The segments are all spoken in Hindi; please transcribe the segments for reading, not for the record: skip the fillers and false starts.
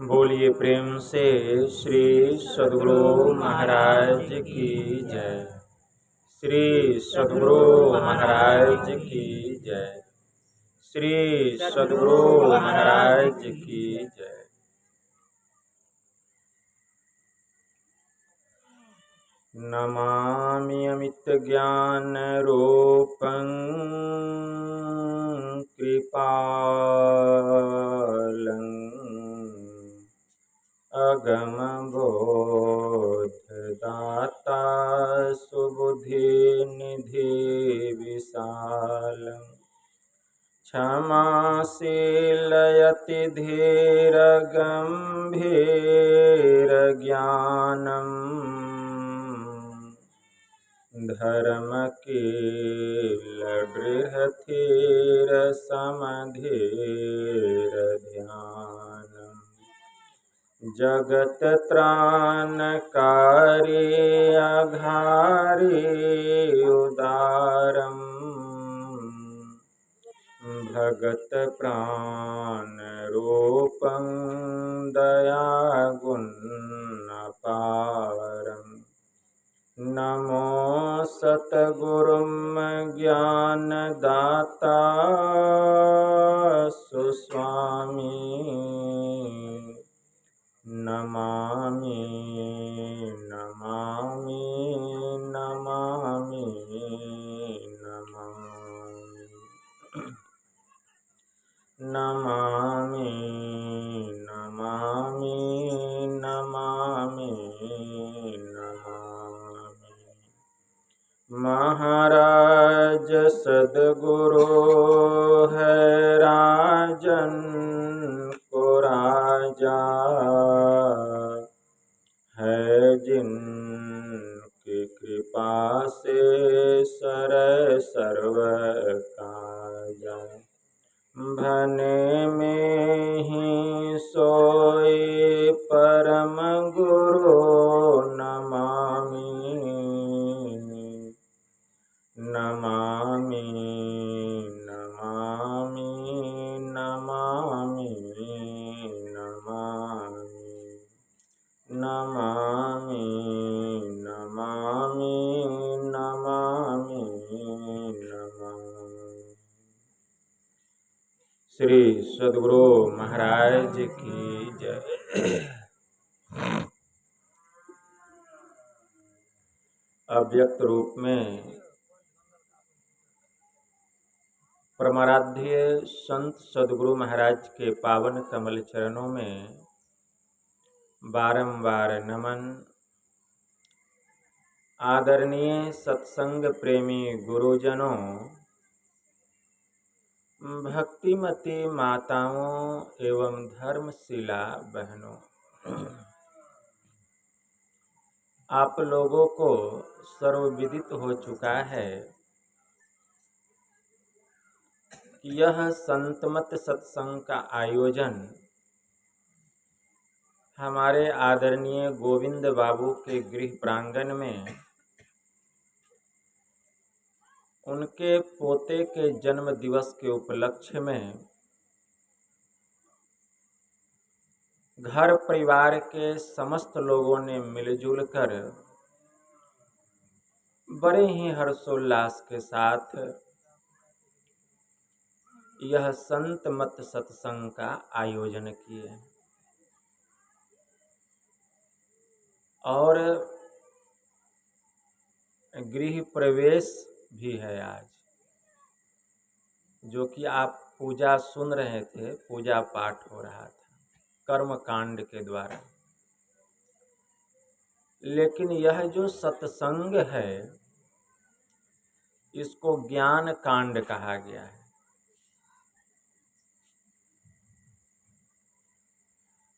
बोलिए प्रेम से श्री सद्गुरु महाराज की जय। श्री सद्गुरु महाराज की जय। श्री सद्गुरु महाराज की जय। नमामि अमित ज्ञान रूपं कृपालं अगम बोधदाता सुबुद्धि निधि विशालम् क्षमाशीलयति धीर गंभीर ज्ञानम् धर्मकील बृहतीर समधीर ध्यानम् जगत त्राणकारी अघारी उदारम् भगत प्राण रूपं दयागुणपारम् नमो सतगुरुं ज्ञानदाता सुस्वामी नमामि नमामि नमामि नमामि नमामि नमामि नमामि। महाराज सद्गुरु है राजन को राजा है जिनकी कृपा से सर सर्व काजा भने में ही सोई परम गुरु नमामि नमामि नमामि नमामि नमामि नमामि नमामि नमामि। श्री सद्गुरु महाराज की जय। अव्यक्त रूप में परमाराध्य संत सद्गुरु महाराज के पावन कमल चरणों में बारंबार नमन। आदरणीय सत्संग प्रेमी गुरुजनों, भक्तिमती माताओं एवं धर्मशिला बहनों, आप लोगों को सर्वविदित हो चुका है कि यह संतमत सत्संग का आयोजन हमारे आदरणीय गोविंद बाबू के गृह प्रांगण में उनके पोते के जन्म दिवस के उपलक्ष्य में घर परिवार के समस्त लोगों ने मिलजुल कर बड़े ही हर्षोल्लास के साथ यह संत मत सत्संग का आयोजन किए और गृह प्रवेश भी है आज, जो कि आप पूजा सुन रहे थे। पूजा पाठ हो रहा था कर्म कांड के द्वारा, लेकिन यह जो सत्संग है इसको ज्ञान कांड कहा गया है।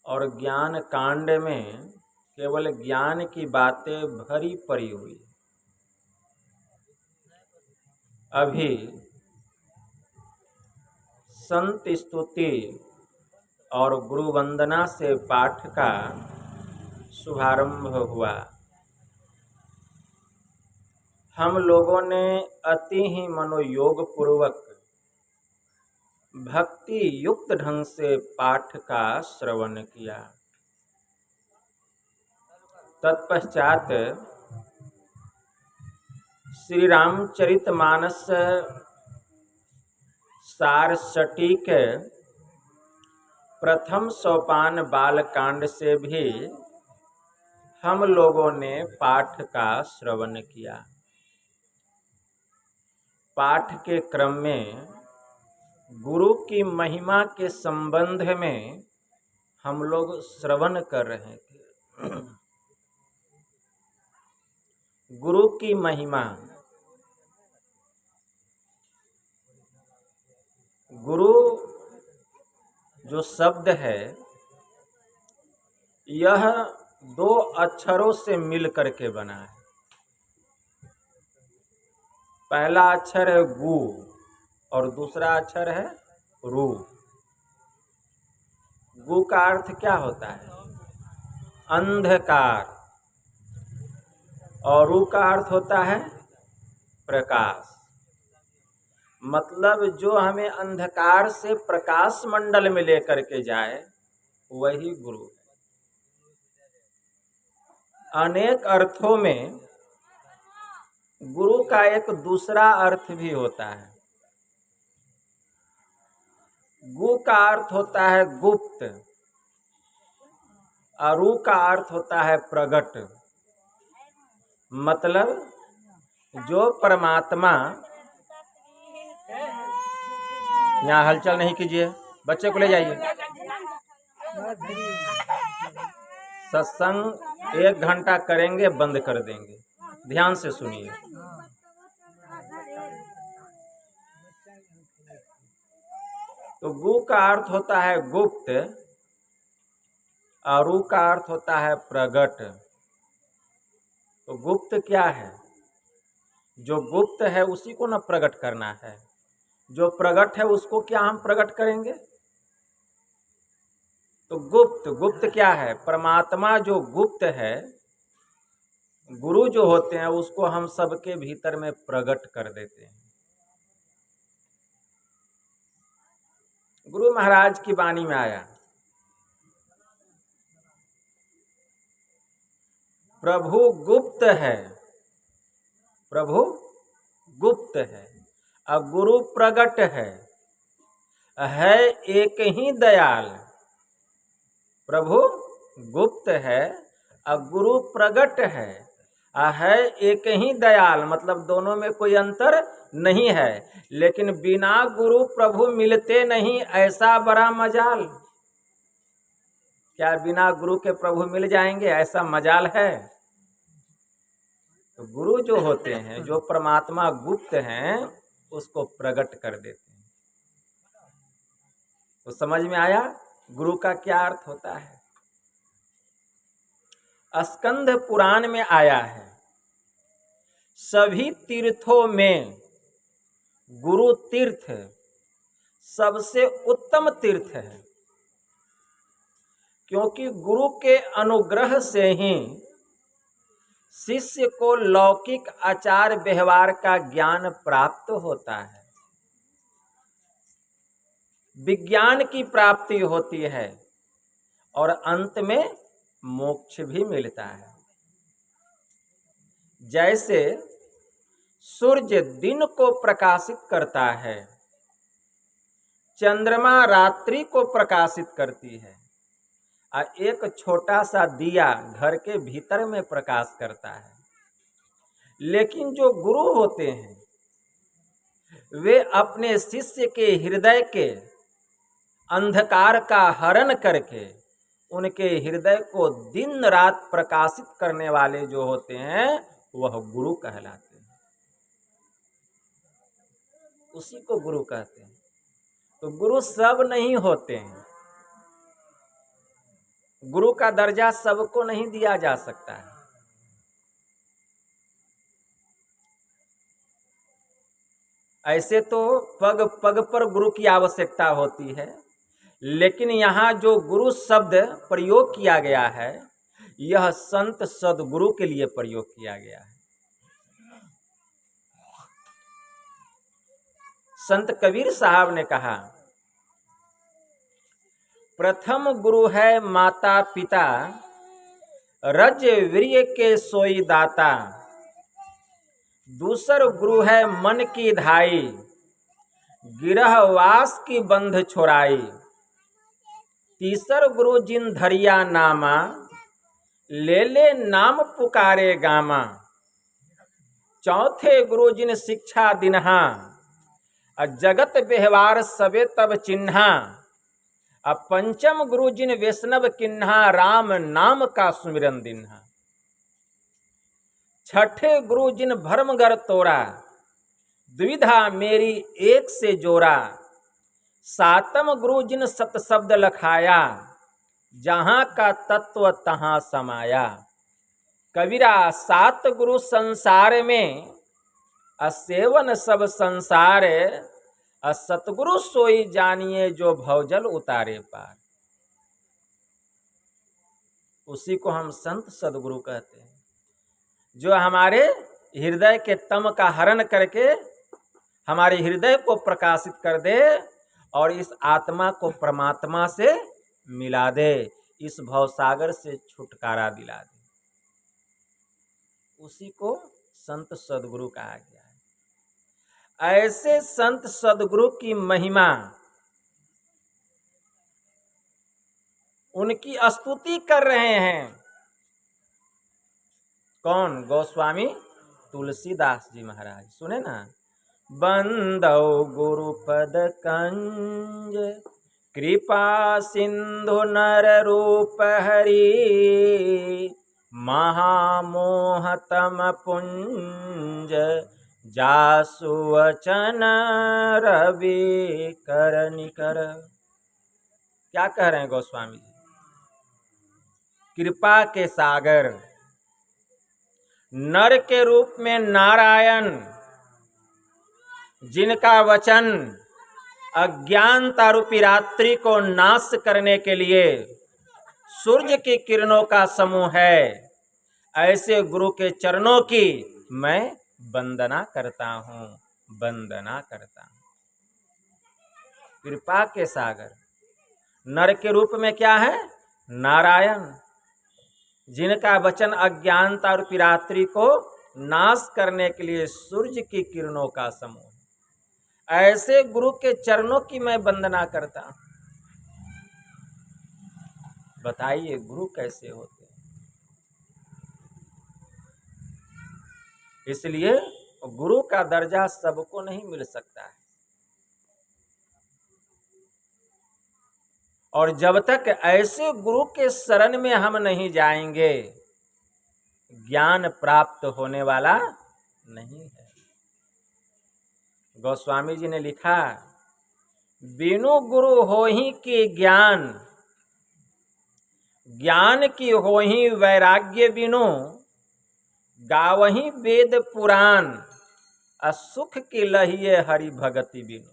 और ज्ञान कांड में केवल ज्ञान की बातें भरी पड़ी हुई। अभी संत स्तुति और गुरु वंदना से पाठ का शुभारंभ हुआ। हम लोगों ने अति ही मनोयोग पूर्वक भक्ति युक्त ढंग से पाठ का श्रवण किया। तत्पश्चात श्री रामचरितमानस सार सटीक प्रथम सोपान बालकांड से भी हम लोगों ने पाठ का श्रवण किया। पाठ के क्रम में गुरु की महिमा के संबंध में हम लोग श्रवण कर रहे थे। गुरु की महिमा, गुरु जो शब्द है यह दो अक्षरों से मिल करके बना है। पहला अक्षर है गु और दूसरा अक्षर है रू। गु का अर्थ क्या होता है? अंधकार, और रू का अर्थ होता है प्रकाश। मतलब जो हमें अंधकार से प्रकाश मंडल में लेकर के जाए वही गुरु है। अनेक अर्थों में गुरु का एक दूसरा अर्थ भी होता है। गु का अर्थ होता है गुप्त, और रू का अर्थ होता है प्रगट। मतलब जो परमात्मा, यहाँ हलचल नहीं कीजिए, बच्चे को ले जाइए। सत्संग 1 घंटा करेंगे, बंद कर देंगे। ध्यान से सुनिए। तो गु का अर्थ होता है गुप्त और रू का अर्थ होता है प्रगट। तो गुप्त क्या है? जो गुप्त है उसी को न प्रकट करना है। जो प्रकट है उसको क्या हम प्रकट करेंगे? तो गुप्त क्या है? परमात्मा जो गुप्त है, गुरु जो होते हैं उसको हम सबके भीतर में प्रकट कर देते हैं। गुरु महाराज की वाणी में आया, प्रभु गुप्त है, प्रभु गुप्त है और गुरु प्रगट है एक ही दयाल। प्रभु गुप्त है और गुरु प्रगट है एक ही दयाल। मतलब दोनों में कोई अंतर नहीं है। लेकिन बिना गुरु प्रभु मिलते नहीं, ऐसा बड़ा मजाल। क्या बिना गुरु के प्रभु मिल जाएंगे? ऐसा मजाल है? तो गुरु जो होते हैं, जो परमात्मा गुप्त हैं, उसको प्रकट कर देते हैं। तो समझ में आया गुरु का क्या अर्थ होता है? स्कंद पुराण में आया है, सभी तीर्थों में गुरु तीर्थ सबसे उत्तम तीर्थ है। क्योंकि गुरु के अनुग्रह से ही शिष्य को लौकिक आचार व्यवहार का ज्ञान प्राप्त होता है, विज्ञान की प्राप्ति होती है और अंत में मोक्ष भी मिलता है। जैसे सूर्य दिन को प्रकाशित करता है, चंद्रमा रात्रि को प्रकाशित करती है, और एक छोटा सा दिया घर के भीतर में प्रकाश करता है। लेकिन जो गुरु होते हैं वे अपने शिष्य के हृदय के अंधकार का हरण करके उनके हृदय को दिन रात प्रकाशित करने वाले जो होते हैं वह गुरु कहलाते हैं। उसी को गुरु कहते हैं। तो गुरु सब नहीं होते हैं। गुरु का दर्जा सबको नहीं दिया जा सकता है। ऐसे तो पग पग पर गुरु की आवश्यकता होती है, लेकिन यहाँ जो गुरु शब्द प्रयोग किया गया है यह संत सदगुरु के लिए प्रयोग किया गया है। संत कबीर साहब ने कहा, प्रथम गुरु है माता पिता, रज वीर्य के सोई दाता। दूसर गुरु है मन की धाई, गिरहवास की बंध छोड़ाई। तीसर गुरु जिन धरिया नामा, ले ले नाम पुकारे गामा। चौथे गुरु जिन शिक्षा दिन्हा, जगत व्यवहार सबे तब चिन्हा। अब पंचम गुरु जिन वैष्णव किन्हा, राम नाम का सुमिरन दिन्हा। छठे गुरु जिन भरमगर तोरा, द्विधा मेरी एक से जोरा। सातम गुरु जिन सत शब्द लखाया, जहां का तत्व तहां समाया। कबीरा सात गुरु संसार में, असेवन सब संसार। सतगुरु सोई जानिए, जो भवजल उतारे पार। उसी को हम संत सदगुरु कहते हैं, जो हमारे हृदय के तम का हरण करके हमारे हृदय को प्रकाशित कर दे और इस आत्मा को परमात्मा से मिला दे, इस भवसागर से छुटकारा दिला दे। उसी को संत सदगुरु कहा गया है। ऐसे संत सदगुरु की महिमा, उनकी स्तुति कर रहे हैं कौन? गोस्वामी तुलसीदास जी महाराज। सुने ना, बंदौ गुरुपद कंज, कृपा सिंधु नर रूप हरि। महामोहतम पुंज, जासु वचन रवि कर निकर। क्या कह रहे हैं गोस्वामी जी? कृपा के सागर, नर के रूप में नारायण, जिनका वचन अज्ञानता रूपी रात्रि को नाश करने के लिए सूर्य की किरणों का समूह है, ऐसे गुरु के चरणों की मैं वंदना करता हूँ, वंदना करता हूँ। कृपा के सागर, नर के रूप में क्या है? नारायण, जिनका वचन अज्ञानता रूपी रात्रि को नाश करने के लिए सूर्य की किरणों का समूह। ऐसे गुरु के चरणों की मैं वंदना करता हूं। बताइए गुरु कैसे होते हैं? इसलिए गुरु का दर्जा सबको नहीं मिल सकता है, और जब तक ऐसे गुरु के शरण में हम नहीं जाएंगे, ज्ञान प्राप्त होने वाला नहीं है। गोस्वामी जी ने लिखा, बिनु गुरु होहि की ज्ञान, ज्ञान की होहि वैराग्य बिनु। गावहि वेद पुराण, असुख की लहिए हरि भगति बिनु।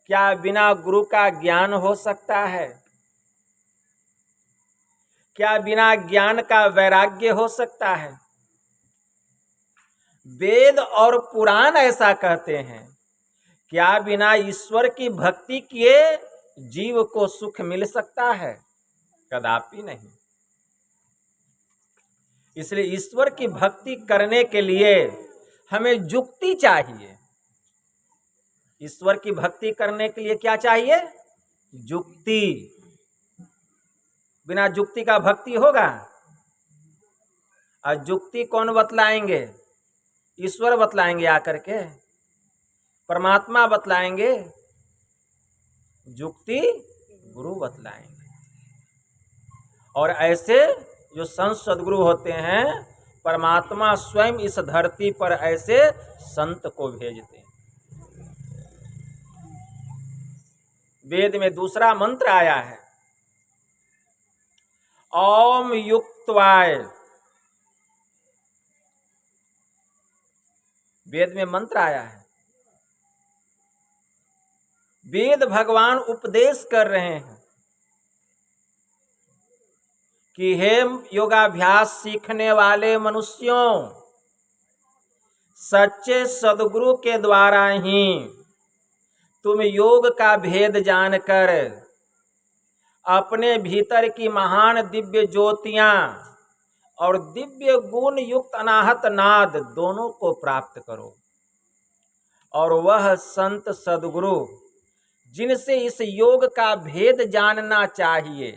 क्या बिना गुरु का ज्ञान हो सकता है? क्या बिना ज्ञान का वैराग्य हो सकता है? वेद और पुराण ऐसा कहते हैं। क्या बिना ईश्वर की भक्ति किए जीव को सुख मिल सकता है? कदापि नहीं। इसलिए ईश्वर की भक्ति करने के लिए हमें युक्ति चाहिए। ईश्वर की भक्ति करने के लिए क्या चाहिए? युक्ति। बिना युक्ति का भक्ति होगा? और युक्ति कौन बतलाएंगे? ईश्वर बतलाएंगे आकर के, परमात्मा बतलाएंगे, युक्ति गुरु बतलाएंगे। और ऐसे जो संत सदगुरु होते हैं, परमात्मा स्वयं इस धरती पर ऐसे संत को भेजते हैं। वेद में दूसरा मंत्र आया है, ओम युक्तवाय। वेद में मंत्र आया है। वेद भगवान उपदेश कर रहे हैं कि हे योगाभ्यास सीखने वाले मनुष्यों, सच्चे सदगुरु के द्वारा ही तुम योग का भेद जानकर अपने भीतर की महान दिव्य ज्योतियां और दिव्य गुण युक्त अनाहत नाद दोनों को प्राप्त करो। और वह संत सद्गुरु जिनसे इस योग का भेद जानना चाहिए,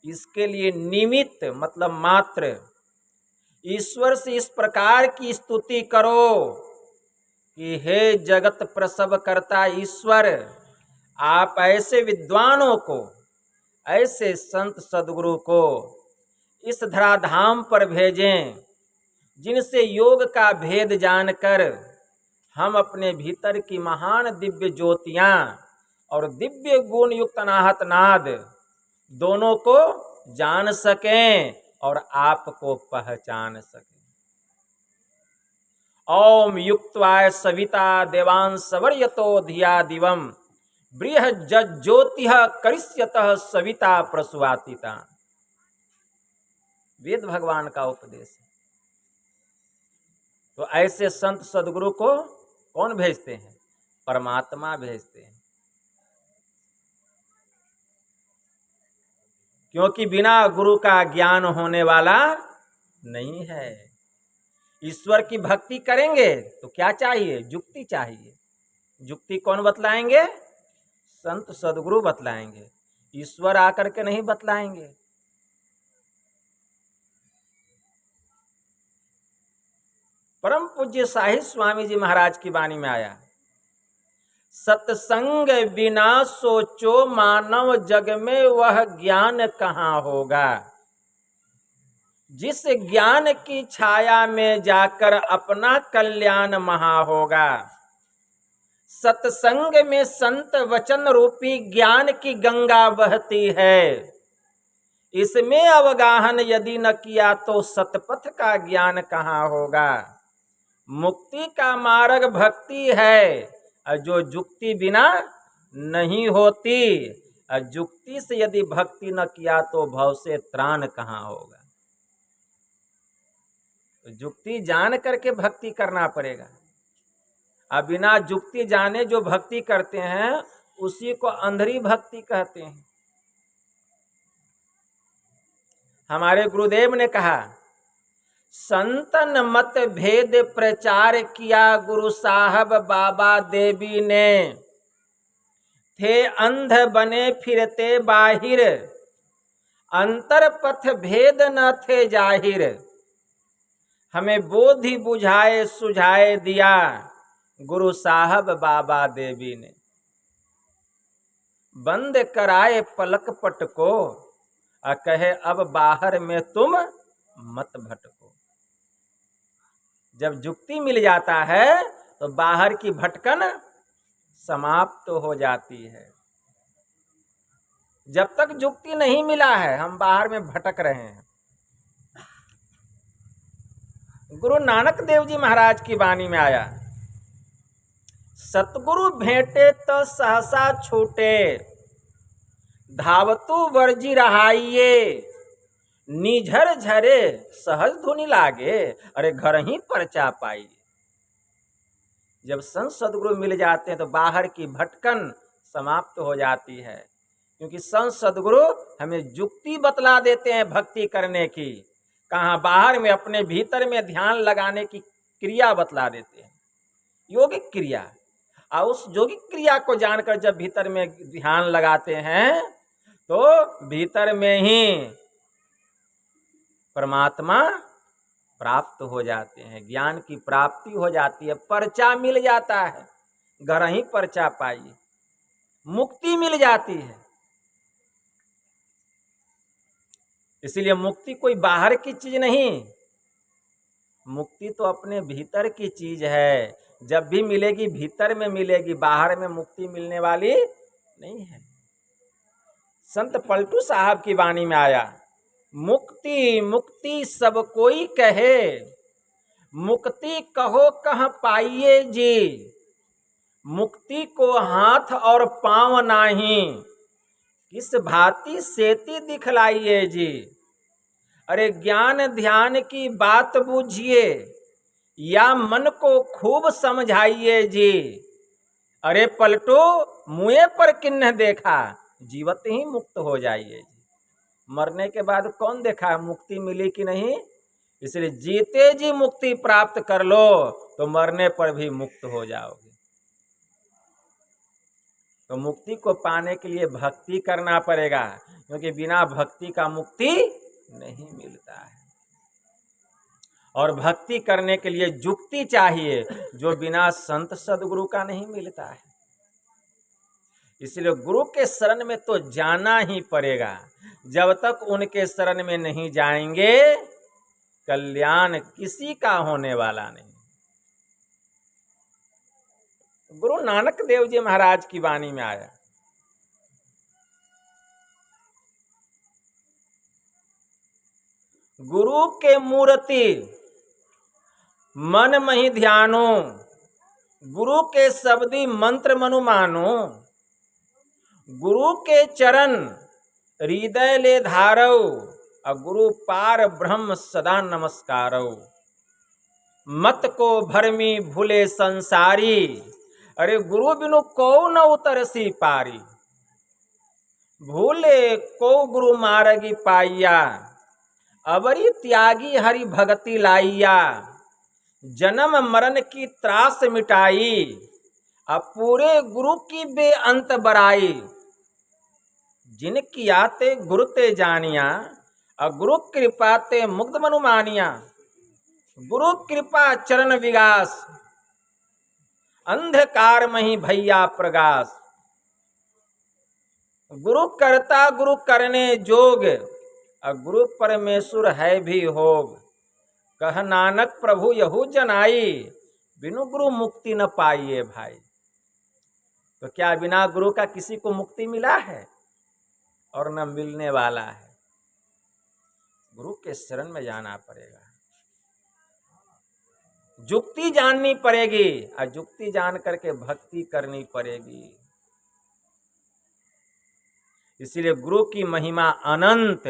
इसके लिए निमित्त मतलब मात्र ईश्वर से इस प्रकार की स्तुति करो कि हे जगत प्रसव करता ईश्वर, आप ऐसे विद्वानों को, ऐसे संत सद्गुरु को इस धराधाम पर भेजें जिनसे योग का भेद जानकर हम अपने भीतर की महान दिव्य ज्योतियां और दिव्य गुण युक्त अनाहत नाद दोनों को जान सकें और आपको पहचान सकें। ओम युक्त्वा सविता देवांसवर्यतो धिया दिवम बृहज्योतिः करिष्यतः सविता प्रसूवातिता। वेद भगवान का उपदेश है। तो ऐसे संत सद्गुरु को कौन भेजते हैं? परमात्मा भेजते हैं। क्योंकि बिना गुरु का ज्ञान होने वाला नहीं है। ईश्वर की भक्ति करेंगे तो क्या चाहिए? युक्ति चाहिए। युक्ति कौन बतलाएंगे? संत सद्गुरु बतलाएंगे, ईश्वर आकर के नहीं बतलाएंगे। परम पूज्य साहिब स्वामी जी महाराज की वाणी में आया, सत्संग बिना सोचो मानव जग में वह ज्ञान कहाँ होगा। जिस ज्ञान की छाया में जाकर अपना कल्याण महा होगा। सत्संग में संत वचन रूपी ज्ञान की गंगा बहती है। इसमें अवगाहन यदि न किया तो सतपथ का ज्ञान कहाँ होगा। मुक्ति का मार्ग भक्ति है, जो युक्ति बिना नहीं होती। युक्ति से यदि भक्ति न किया तो भव से त्राण कहाँ होगा। तो युक्ति जान करके भक्ति करना पड़ेगा। अब बिना युक्ति जाने जो भक्ति करते हैं उसी को अंधरी भक्ति कहते हैं। हमारे गुरुदेव ने कहा, संतन मत भेद प्रचार किया गुरु साहब बाबा देवी ने। थे अंध बने फिरते बाहिर, अंतर पथ भेद न थे जाहिर। हमें बोधि बुझाए सुझाए दिया गुरु साहब बाबा देवी ने। बंद कराए पलक पट को, कहे अब बाहर में तुम मत भटको। जब युक्ति मिल जाता है तो बाहर की भटकन समाप्त हो जाती है। जब तक युक्ति नहीं मिला है हम बाहर में भटक रहे हैं। गुरु नानक देव जी महाराज की वाणी में आया, सतगुरु भेंटे तो सहसा छूटे, धावतु वर्जी रहाइये। निझर झरे सहज धुनि लागे, अरे घर ही परचा पाइए। जब संत सद्गुरु मिल जाते हैं तो बाहर की भटकन समाप्त हो जाती है। क्योंकि संत सद्गुरु हमें युक्ति बतला देते हैं भक्ति करने की। कहाँ बाहर में अपने भीतर में ध्यान लगाने की क्रिया बतला देते हैं, योगिक क्रिया। और उस योगिक क्रिया को जानकर जब भीतर में ध्यान लगाते हैं तो भीतर में ही परमात्मा प्राप्त हो जाते हैं, ज्ञान की प्राप्ति हो जाती है, पर्चा मिल जाता है। घर ही पर्चा पाइए, मुक्ति मिल जाती है। इसीलिए मुक्ति कोई बाहर की चीज नहीं, मुक्ति तो अपने भीतर की चीज है। जब भी मिलेगी भीतर में मिलेगी, बाहर में मुक्ति मिलने वाली नहीं है। संत पलटू साहब की वाणी में आया, मुक्ति मुक्ति सब कोई कहे, मुक्ति कहो कहाँ पाइए जी। मुक्ति को हाथ और पांव नाही, किस भांति सेती दिखलाइए जी। अरे ज्ञान ध्यान की बात बूझिए, या मन को खूब समझाइए जी। अरे पलटो मुँह पर किन्ह देखा, जीवत ही मुक्त हो जाइए। मरने के बाद कौन देखा मुक्ति मिली कि नहीं? इसलिए जीते जी मुक्ति प्राप्त कर लो तो मरने पर भी मुक्त हो जाओगे। तो मुक्ति को पाने के लिए भक्ति करना पड़ेगा, क्योंकि बिना भक्ति का मुक्ति नहीं मिलता है। और भक्ति करने के लिए जुक्ति चाहिए, जो बिना संत सदगुरु का नहीं मिलता है। इसलिए गुरु के शरण में तो जाना ही पड़ेगा। जब तक उनके शरण में नहीं जाएंगे कल्याण किसी का होने वाला नहीं। गुरु नानक देव जी महाराज की वाणी में आया, गुरु के मूर्ति मन मही ध्यानो, गुरु के शब्दी मंत्र मनु मानो, गुरु के चरण हृदय ले धारो, और गुरु पार ब्रह्म सदा नमस्कारो। मत को भरमी भूले संसारी, अरे गुरु बिनु को न उतरसी पारी। भूले को गुरु मारगी पाइया, अबरी त्यागी हरि भगति लाइया। जन्म मरण की त्रास मिटाई, अब पूरे गुरु की बेअंत बराई। जिन कियाते गुरु ते जानिया, और गुरु कृपा ते मुग्ध मनु मानिया। गुरु कृपा चरण विगास, अंधकार मही भैया प्रगास। गुरु करता गुरु करने जोग, और गुरु परमेश्वर है भी होग। कह नानक प्रभु यहू जनाई, बिनु गुरु मुक्ति न पाइए भाई। तो क्या बिना गुरु का किसी को मुक्ति मिला है? और न मिलने वाला है। गुरु के शरण में जाना पड़ेगा, जुक्ति जाननी पड़ेगी, और जुक्ति जान करके भक्ति करनी पड़ेगी। इसीलिए गुरु की महिमा अनंत,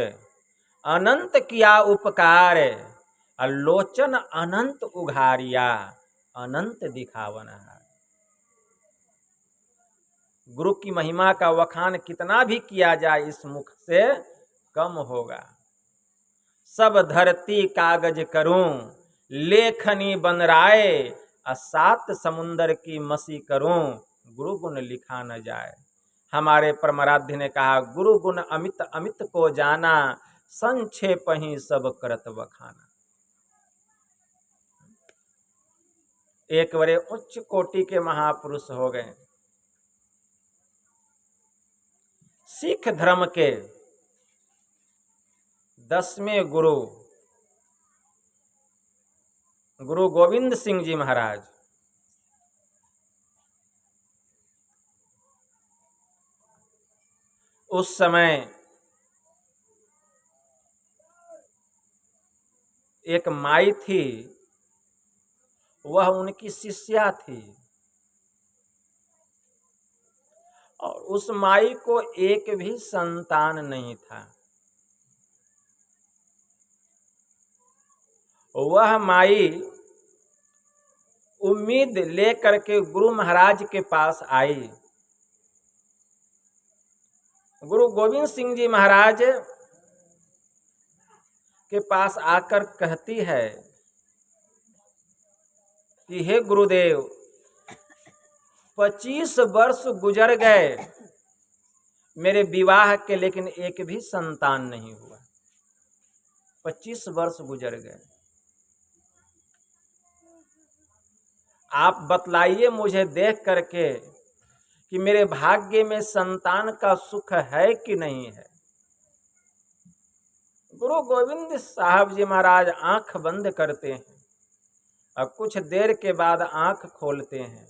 अनंत किया उपकार, लोचन अनंत उघारिया, अनंत दिखावन हार। गुरु की महिमा का वखान कितना भी किया जाए इस मुख से कम होगा। सब धरती कागज करूं, लेखनी बनराए, और 7 समुंदर की मसी करूं, गुरु गुण लिखा न जाए। हमारे परमाराध्य ने कहा, गुरु गुण अमित अमित को जाना, संक्षेप ही सब करत बखाना। एक बड़े उच्च कोटि के महापुरुष हो गए, सिख धर्म के 10वें गुरु, गुरु गोविंद सिंह जी महाराज। उस समय एक माई थी, वह उनकी शिष्या थी, और उस माई को एक भी संतान नहीं था। वह माई उम्मीद लेकर के गुरु महाराज के पास आई। गुरु गोविंद सिंह जी महाराज के पास आकर कहती है कि हे गुरुदेव, 25 वर्ष गुजर गए मेरे विवाह के, लेकिन एक भी संतान नहीं हुआ। 25 वर्ष गुजर गए, आप बतलाइए मुझे देख करके कि मेरे भाग्य में संतान का सुख है कि नहीं है। गुरु गोविंद साहब जी महाराज आंख बंद करते हैं और कुछ देर के बाद आंख खोलते हैं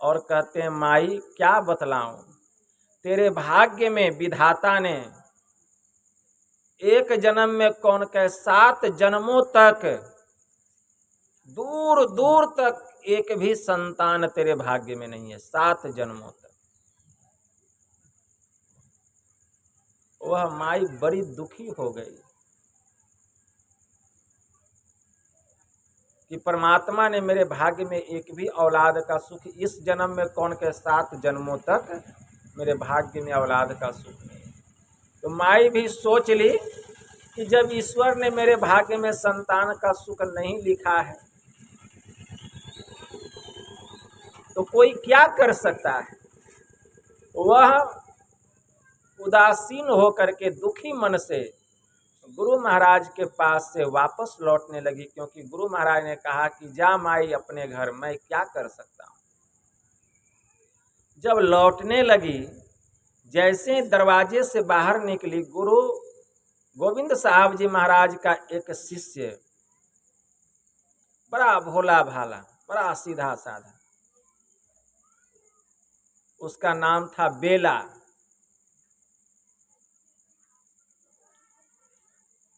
और कहते हैं, माई क्या बतलाऊं, तेरे भाग्य में विधाता ने एक जन्म में कौन कहे 7 जन्मों तक दूर दूर तक एक भी संतान तेरे भाग्य में नहीं है। 7 जन्मों तक। वह माई बड़ी दुखी हो गई कि परमात्मा ने मेरे भाग्य में एक भी औलाद का सुख इस जन्म में कौन के 7 जन्मों तक मेरे भाग्य में औलाद का सुख नहीं। तो माई भी सोच ली कि जब ईश्वर ने मेरे भाग्य में संतान का सुख नहीं लिखा है तो कोई क्या कर सकता है। वह उदासीन होकर के दुखी मन से गुरु महाराज के पास से वापस लौटने लगी, क्योंकि गुरु महाराज ने कहा कि जा माई अपने घर, मैं क्या कर सकता हूं। जब लौटने लगी, जैसे दरवाजे से बाहर निकली, गुरु गोविंद साहब जी महाराज का एक शिष्य, बड़ा भोला भाला, बड़ा सीधा साधा, उसका नाम था बेला।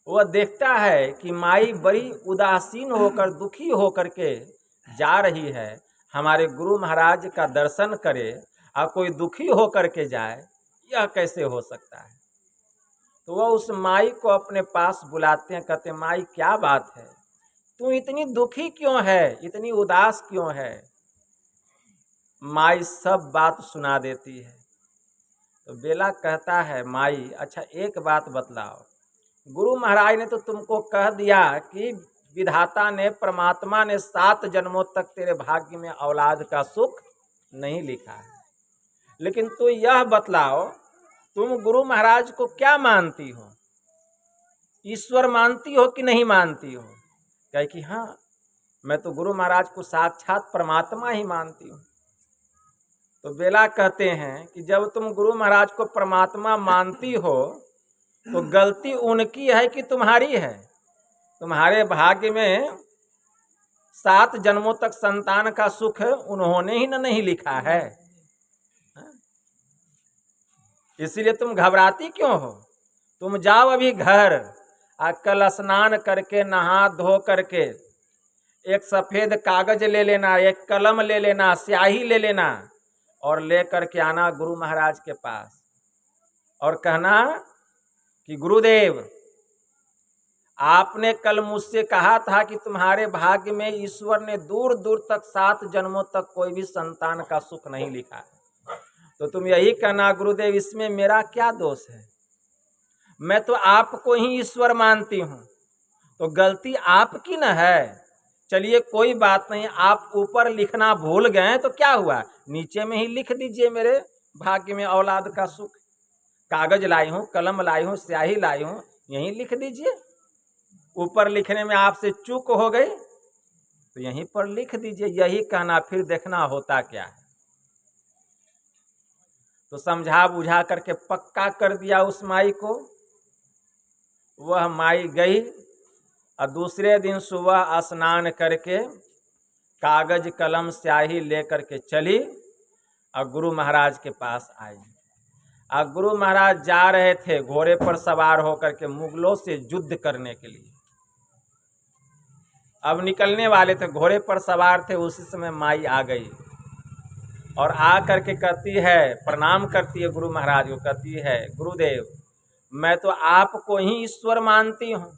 वह देखता है कि माई बड़ी उदासीन होकर, दुखी होकर के जा रही है, हमारे गुरु महाराज का दर्शन करे और कोई दुखी होकर के जाए, यह कैसे हो सकता है। तो वह उस माई को अपने पास बुलाते हैं, कहते हैं माई क्या बात है, तू इतनी दुखी क्यों है, इतनी उदास क्यों है। माई सब बात सुना देती है। तो बेला कहता है माई अच्छा एक बात बतलाओ, गुरु महाराज ने तो तुमको कह दिया कि विधाता ने, परमात्मा ने 7 जन्मों तक तेरे भाग्य में औलाद का सुख नहीं लिखा है, लेकिन तू यह बतलाओ तुम गुरु महाराज को क्या मानती हो, ईश्वर मानती हो कि नहीं मानती हो। कहे कि हाँ मैं तो गुरु महाराज को साक्षात परमात्मा ही मानती हूँ। तो बेला कहते हैं कि जब तुम गुरु महाराज को परमात्मा मानती हो तो गलती उनकी है कि तुम्हारी है। तुम्हारे भाग्य में 7 जन्मों तक संतान का सुख उन्होंने ही नहीं लिखा है, इसलिए तुम घबराती क्यों हो। तुम जाओ अभी घर, कल स्नान करके नहा धो करके एक सफेद कागज ले लेना, एक कलम ले लेना, स्याही ले लेना और ले करके आना गुरु महाराज के पास और कहना कि गुरुदेव आपने कल मुझसे कहा था कि तुम्हारे भाग्य में ईश्वर ने दूर दूर तक 7 जन्मों तक कोई भी संतान का सुख नहीं लिखा है, तो तुम यही कहना गुरुदेव इसमें मेरा क्या दोष है, मैं तो आपको ही ईश्वर मानती हूँ, तो गलती आपकी न है। चलिए कोई बात नहीं, आप ऊपर लिखना भूल गए तो क्या हुआ, नीचे में ही लिख दीजिए मेरे भाग्य में औलाद का सुख। कागज लाई हूँ, कलम लाई हूँ, स्याही लाई हूँ, यहीं लिख दीजिए। ऊपर लिखने में आपसे चूक हो गई तो यहीं पर लिख दीजिए, यही कहना, फिर देखना होता क्या है। तो समझा बुझा करके पक्का कर दिया उस माई को। वह माई गई और दूसरे दिन सुबह स्नान करके कागज कलम स्याही लेकर के चली और गुरु महाराज के पास आई। और गुरु महाराज जा रहे थे घोड़े पर सवार होकर के मुगलों से युद्ध करने के लिए। अब निकलने वाले थे, घोड़े पर सवार थे, उसी समय माई आ गई और आ करके कहती है, प्रणाम करती है गुरु महाराज को, कहती है गुरुदेव मैं तो आपको ही ईश्वर मानती हूँ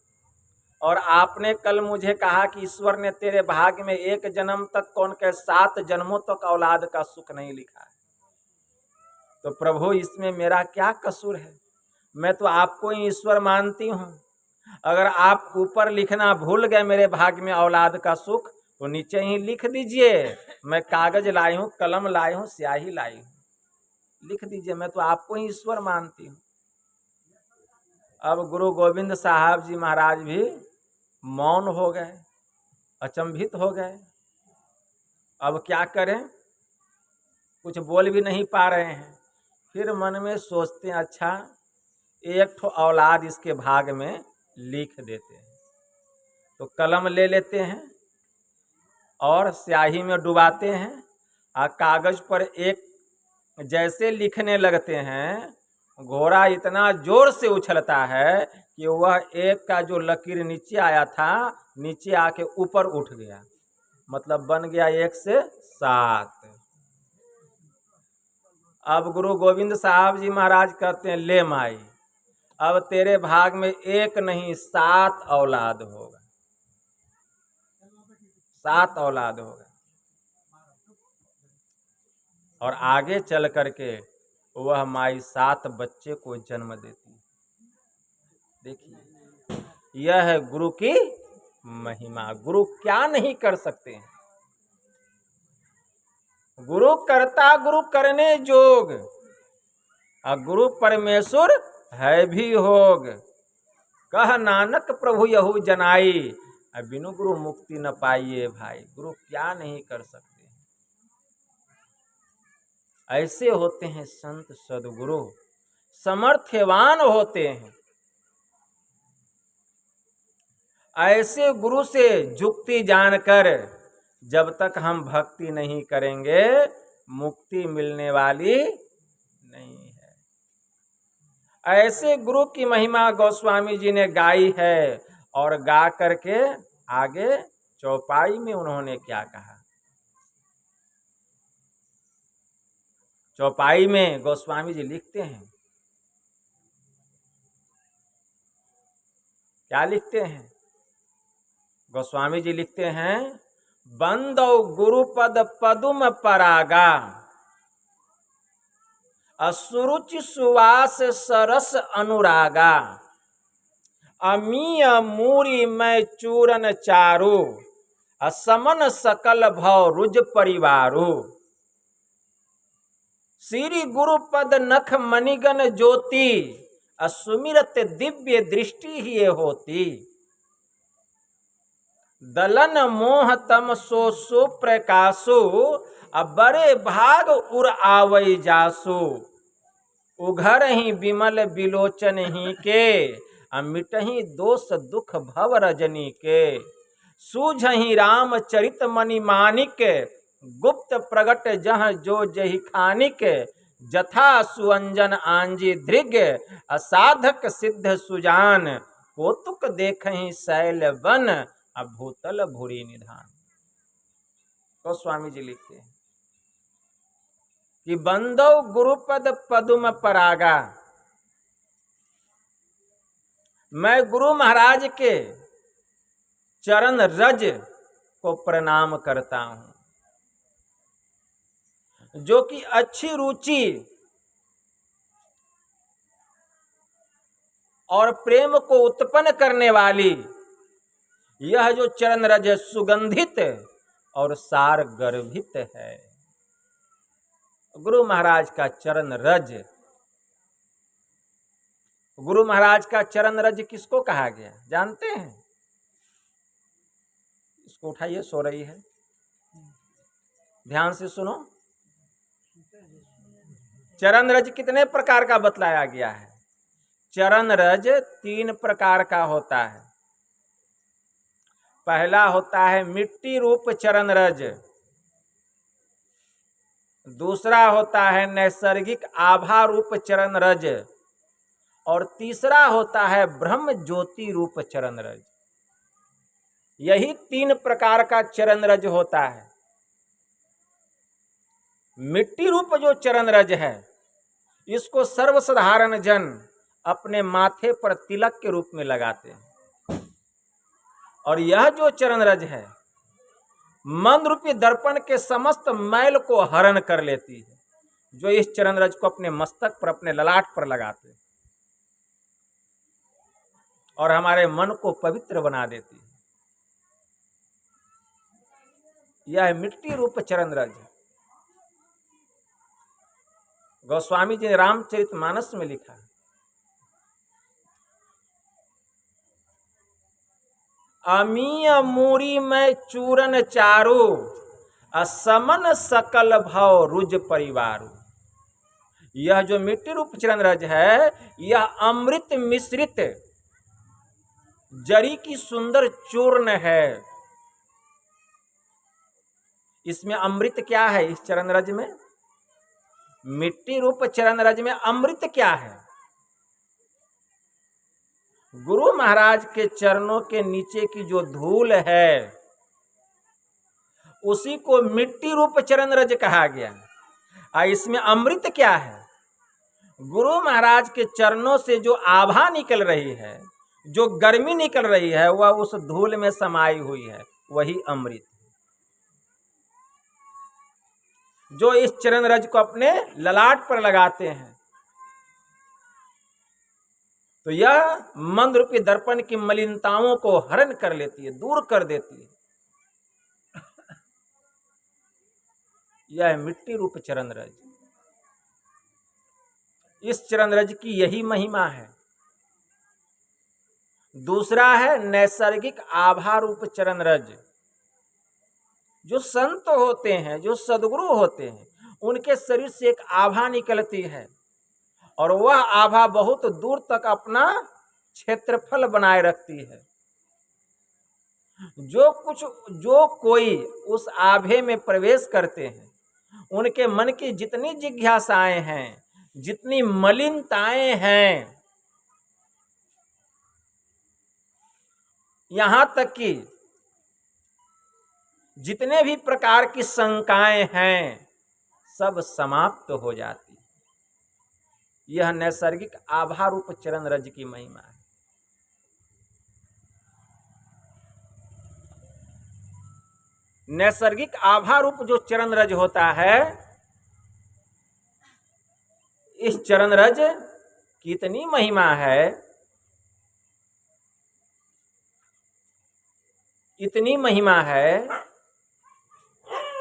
और आपने कल मुझे कहा कि ईश्वर ने तेरे भाग्य में 1 जन्म तक कौन के 7 जन्मों तक औलाद का सुख नहीं लिखा है, तो प्रभु इसमें मेरा क्या कसूर है, मैं तो आपको ही ईश्वर मानती हूँ। अगर आप ऊपर लिखना भूल गए मेरे भाग्य में औलाद का सुख तो नीचे ही लिख दीजिए, मैं कागज लाई हूँ, कलम लाई हूँ, स्याही लाई हूँ, लिख दीजिए, मैं तो आपको ही ईश्वर मानती हूँ। अब गुरु गोविंद साहब जी महाराज भी मौन हो गए, अचंभित हो गए। अब क्या करें, कुछ बोल भी नहीं पा रहे हैं। फिर मन में सोचते हैं अच्छा एक ठो औलाद इसके भाग में लिख देते हैं। तो कलम ले लेते हैं और स्याही में डुबाते हैं और कागज पर एक जैसे लिखने लगते हैं, घोड़ा इतना जोर से उछलता है कि वह एक का जो लकीर नीचे आया था नीचे आके ऊपर उठ गया, मतलब बन गया 1 से 7। अब गुरु गोविंद साहब जी महाराज कहते हैं ले माई अब तेरे भाग में 1 नहीं 7 औलाद होगा, 7 औलाद होगा। और आगे चल करके वह माई 7 बच्चे को जन्म देती है। देखिए, यह है गुरु की महिमा। गुरु क्या नहीं कर सकते हैं। गुरु करता गुरु करने जोग, और गुरु परमेश्वर है भी होग। कह नानक प्रभु यहु जनाई, बिनु गुरु मुक्ति न पाइए भाई। गुरु क्या नहीं कर सकते। ऐसे होते हैं संत सदगुरु, समर्थवान होते हैं। ऐसे गुरु से जुक्ति जानकर जब तक हम भक्ति नहीं करेंगे, मुक्ति मिलने वाली नहीं है। ऐसे गुरु की महिमा गोस्वामी जी ने गाई है, और गा करके आगे चौपाई में उन्होंने क्या कहा। चौपाई में गोस्वामी जी लिखते हैं, क्या लिखते हैं? गोस्वामी जी लिखते हैं, बंदौ गुरुपद पदुम परागा, असुरुचि सुवास सरस अनुरागा, अमीय मूरी मैं चूरन चारु, असमन सकल भव रुज परिवारु, श्री गुरुपद नख मणिगन ज्योति, असुमिरत दिव्य दृष्टि ही होती, दलन मोह तम सो प्रकाशो, बड़े भाग उर आवई जासो, उघर ही विमल बिलोचन ही के, मिटही दोष दुख भव रजनी के, सूझही राम चरित मणि मानिक, गुप्त प्रगट जह जो जही खानिक, जथा सुअंजन आंजी धृग, असाधक सिद्ध सुजान, कौतुक देखहि शैल वन, भूतल भूरी निधान। तो स्वामी जी लिखते हैं कि बंदो गुरुपद पदुम परागा, मैं गुरु महाराज के चरण रज को प्रणाम करता हूं, जो कि अच्छी रुचि और प्रेम को उत्पन्न करने वाली यह जो चरण रज सुगंधित और सार गर्भित है। गुरु महाराज का चरण रज, गुरु महाराज का चरण रज किसको कहा गया जानते हैं? इसको उठाइए, सो रही है, ध्यान से सुनो। चरण रज कितने प्रकार का बतलाया गया है? चरण रज 3 प्रकार का होता है। पहला होता है मिट्टी रूप चरण रज, दूसरा होता है नैसर्गिक आभा रूप चरण रज, और तीसरा होता है ब्रह्म ज्योति रूप चरण रज। यही 3 प्रकार का चरण रज होता है। मिट्टी रूप जो चरण रज है, इसको सर्वसाधारण जन अपने माथे पर तिलक के रूप में लगाते हैं, और यह जो चरण रज है मन रूपी दर्पण के समस्त मैल को हरण कर लेती है, जो इस चरण रज को अपने मस्तक पर, अपने ललाट पर लगाते हैं और हमारे मन को पवित्र बना देती है। यह मिट्टी रूप चरण रज। गोस्वामी जी ने रामचरितमानस में लिखा, अमीय मूरी में चूरन चारू, असमन सकल भव रुज परिवारु। यह जो मिट्टी रूप चरण रज है, यह अमृत मिश्रित जरी की सुंदर चूर्ण है। इसमें अमृत क्या है? इस चरण रज में, मिट्टी रूप चरण रज में अमृत क्या है? गुरु महाराज के चरणों के नीचे की जो धूल है, उसी को मिट्टी रूप चरण रज कहा गया। इसमें अमृत क्या है? गुरु महाराज के चरणों से जो आभा निकल रही है, जो गर्मी निकल रही है, वह उस धूल में समाई हुई है, वही अमृत। जो इस चरण रज को अपने ललाट पर लगाते हैं, तो यह मंद रूपी दर्पण की मलिनताओं को हरण कर लेती है, दूर कर देती है। यह मिट्टी रूप चरण रज, इस चरण रज की यही महिमा है। दूसरा है नैसर्गिक आभा रूप चरण रज। जो संत होते हैं, जो सद्गुरु होते हैं, उनके शरीर से एक आभा निकलती है और वह आभा बहुत दूर तक अपना क्षेत्रफल बनाए रखती है। जो कोई उस आभे में प्रवेश करते हैं, उनके मन की जितनी जिज्ञासाएं हैं, जितनी मलिनताएं हैं, यहां तक कि जितने भी प्रकार की शंकाएं हैं, सब समाप्त हो जाती। यह नैसर्गिक आभा रूप चरण रज की महिमा है। नैसर्गिक आभा रूप जो चरण रज होता है, इस चरण रज की इतनी महिमा है, इतनी महिमा है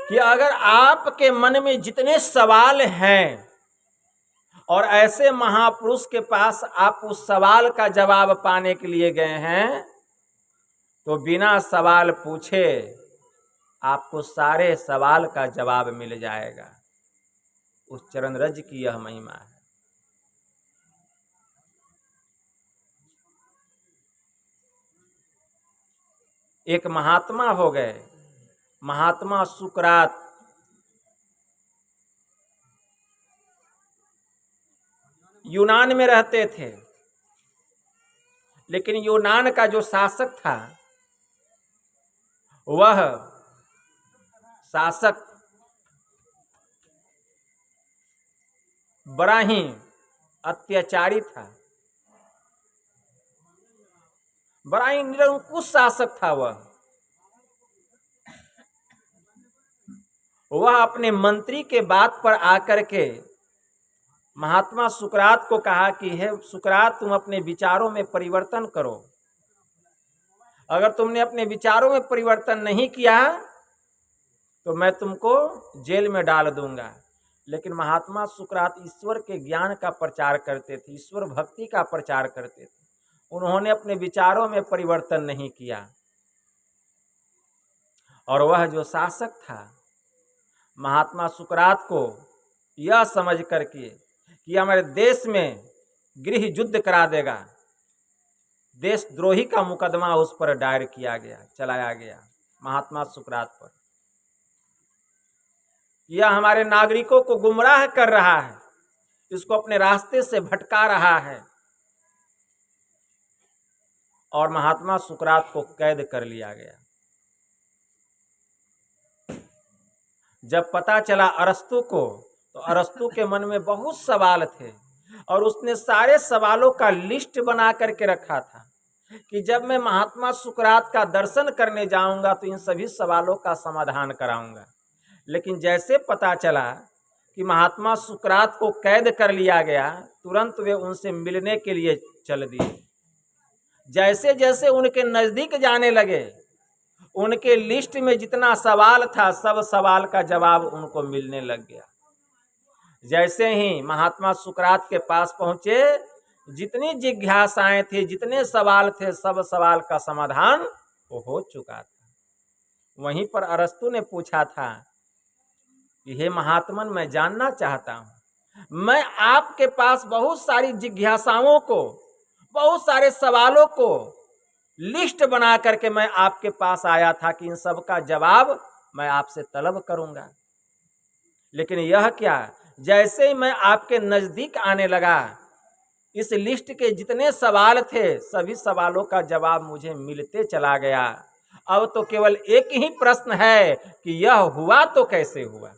कि अगर आपके मन में जितने सवाल हैं और ऐसे महापुरुष के पास आप उस सवाल का जवाब पाने के लिए गए हैं, तो बिना सवाल पूछे आपको सारे सवाल का जवाब मिल जाएगा। उस चरण रज की यह महिमा है। एक महात्मा हो गए, महात्मा सुकरात। यूनान में रहते थे, लेकिन यूनान का जो शासक था, वह शासक बड़ा ही अत्याचारी था, बड़ा ही निरंकुश शासक था। वह अपने मंत्री के बात पर आकर के महात्मा सुकरात को कहा कि हे सुकरात, तुम अपने विचारों में परिवर्तन करो। अगर तुमने अपने विचारों में परिवर्तन नहीं किया तो मैं तुमको जेल में डाल दूंगा। लेकिन महात्मा सुकरात ईश्वर के ज्ञान का प्रचार करते थे, ईश्वर भक्ति का प्रचार करते थे। उन्होंने अपने विचारों में परिवर्तन नहीं किया। और वह जो शासक था, महात्मा सुकरात को यह समझ करके कि हमारे देश में गृह युद्ध करा देगा, देशद्रोही का मुकदमा उस पर दायर किया गया, चलाया गया महात्मा सुकरात पर। यह हमारे नागरिकों को गुमराह कर रहा है, इसको अपने रास्ते से भटका रहा है। और महात्मा सुकरात को कैद कर लिया गया। जब पता चला अरस्तु को, तो अरस्तु के मन में बहुत सवाल थे और उसने सारे सवालों का लिस्ट बना करके रखा था कि जब मैं महात्मा सुकरात का दर्शन करने जाऊंगा तो इन सभी सवालों का समाधान कराऊंगा। लेकिन जैसे पता चला कि महात्मा सुकरात को कैद कर लिया गया, तुरंत वे उनसे मिलने के लिए चल दिए। जैसे जैसे उनके नजदीक जाने लगे, उनके लिस्ट में जितना सवाल था, सब सवाल का जवाब उनको मिलने लग गया। जैसे ही महात्मा सुकरात के पास पहुंचे, जितनी जिज्ञासाएं थी, जितने सवाल थे, सब सवाल का समाधान वो हो चुका था। वहीं पर अरस्तु ने पूछा था कि हे महात्मन, मैं जानना चाहता हूं, मैं आपके पास बहुत सारी जिज्ञासाओं को, बहुत सारे सवालों को लिस्ट बना करके मैं आपके पास आया था कि इन सब का जवाब मैं आपसे तलब करूंगा। लेकिन यह क्या, जैसे ही मैं आपके नजदीक आने लगा, इस लिस्ट के जितने सवाल थे, सभी सवालों का जवाब मुझे मिलते चला गया। अब तो केवल एक ही प्रश्न है कि यह हुआ तो कैसे हुआ।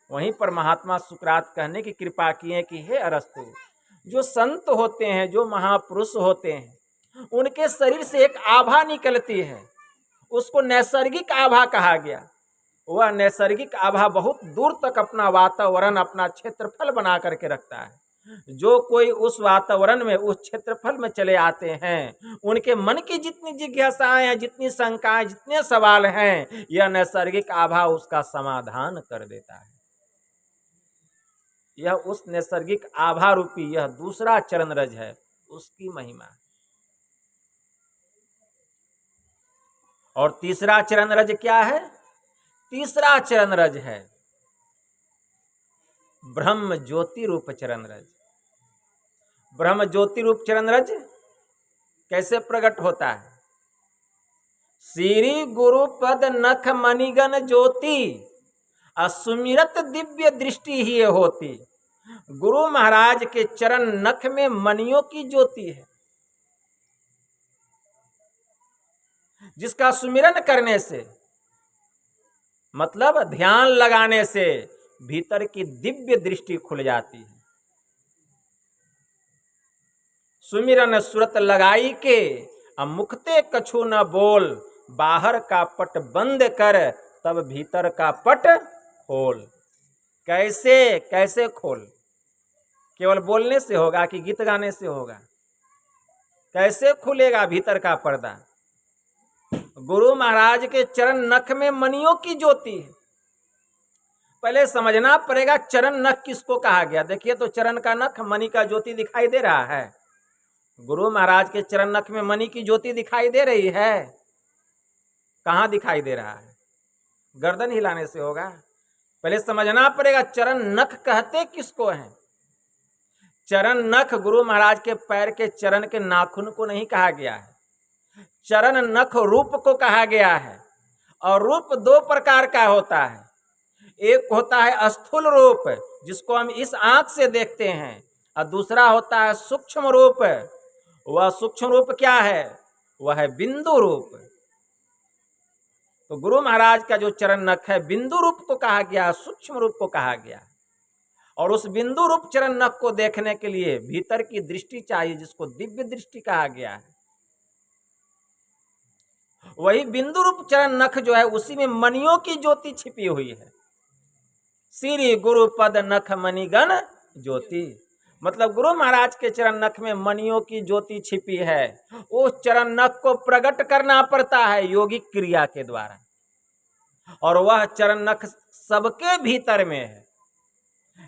वहीं पर महात्मा सुकरात कहने की कृपा किए कि हे अरस्तु, जो संत होते हैं, जो महापुरुष होते हैं, उनके शरीर से एक आभा निकलती है, उसको नैसर्गिक आभा कहा गया। वह नैसर्गिक आभा बहुत दूर तक अपना वातावरण, अपना क्षेत्रफल बना करके रखता है। जो कोई उस वातावरण में, उस क्षेत्रफल में चले आते हैं, उनके मन की जितनी जिज्ञासाएं हैं, जितनी शंकाएं, जितने सवाल हैं, यह नैसर्गिक आभा उसका समाधान कर देता है। यह उस नैसर्गिक आभा रूपी यह दूसरा चरण रज है, उसकी महिमा। और तीसरा चरण रज क्या है? तीसरा चरण रज है ब्रह्म ज्योति रूप चरण रज। ब्रह्म ज्योति रूप चरण रज कैसे प्रकट होता है? श्री गुरु पद नख मणिगण ज्योति, असुमिरत दिव्य दृष्टि ही होती। गुरु महाराज के चरण नख में मणियों की ज्योति है, जिसका सुमिरन करने से, मतलब ध्यान लगाने से, भीतर की दिव्य दृष्टि खुल जाती है। सुमिरन सुरत लगाई के, मुखते कछु न बोल, बाहर का पट बंद कर, तब भीतर का पट खोल। कैसे? कैसे खोल? केवल बोलने से होगा कि गीत गाने से होगा? कैसे खुलेगा भीतर का पर्दा? गुरु महाराज के चरण नख में मणियों की ज्योति है। पहले समझना पड़ेगा चरण नख किसको कहा गया। देखिए तो चरण का नख, मणि का ज्योति दिखाई दे रहा है। गुरु महाराज के चरण नख में मणि की ज्योति दिखाई दे रही है। कहाँ दिखाई दे रहा है? गर्दन हिलाने से होगा। पहले समझना पड़ेगा चरण नख कहते किसको हैं। चरण नख गुरु महाराज के पैर के चरण के नाखून को नहीं कहा गया है, चरण नख रूप को कहा गया है। और रूप दो प्रकार का होता है। एक होता है स्थूल रूप, जिसको हम इस आंख से देखते हैं, और दूसरा होता है सूक्ष्म रूप। वह सूक्ष्म रूप क्या है? वह है बिंदु रूप। तो गुरु महाराज का जो चरण नख है, बिंदु रूप को कहा गया, सूक्ष्म रूप को कहा गया। और उस बिंदु रूप चरण नख को देखने के लिए भीतर की दृष्टि चाहिए, जिसको दिव्य दृष्टि कहा गया है। वही बिंदु रूप चरण नख जो है, उसी में मणियों की ज्योति छिपी हुई है। श्री गुरु पद नख मणिगण ज्योति, मतलब गुरु महाराज के चरण नख में मणियों की ज्योति छिपी है। उस चरण नख को प्रकट करना पड़ता है योगिक क्रिया के द्वारा, और वह चरण नख सबके भीतर में है।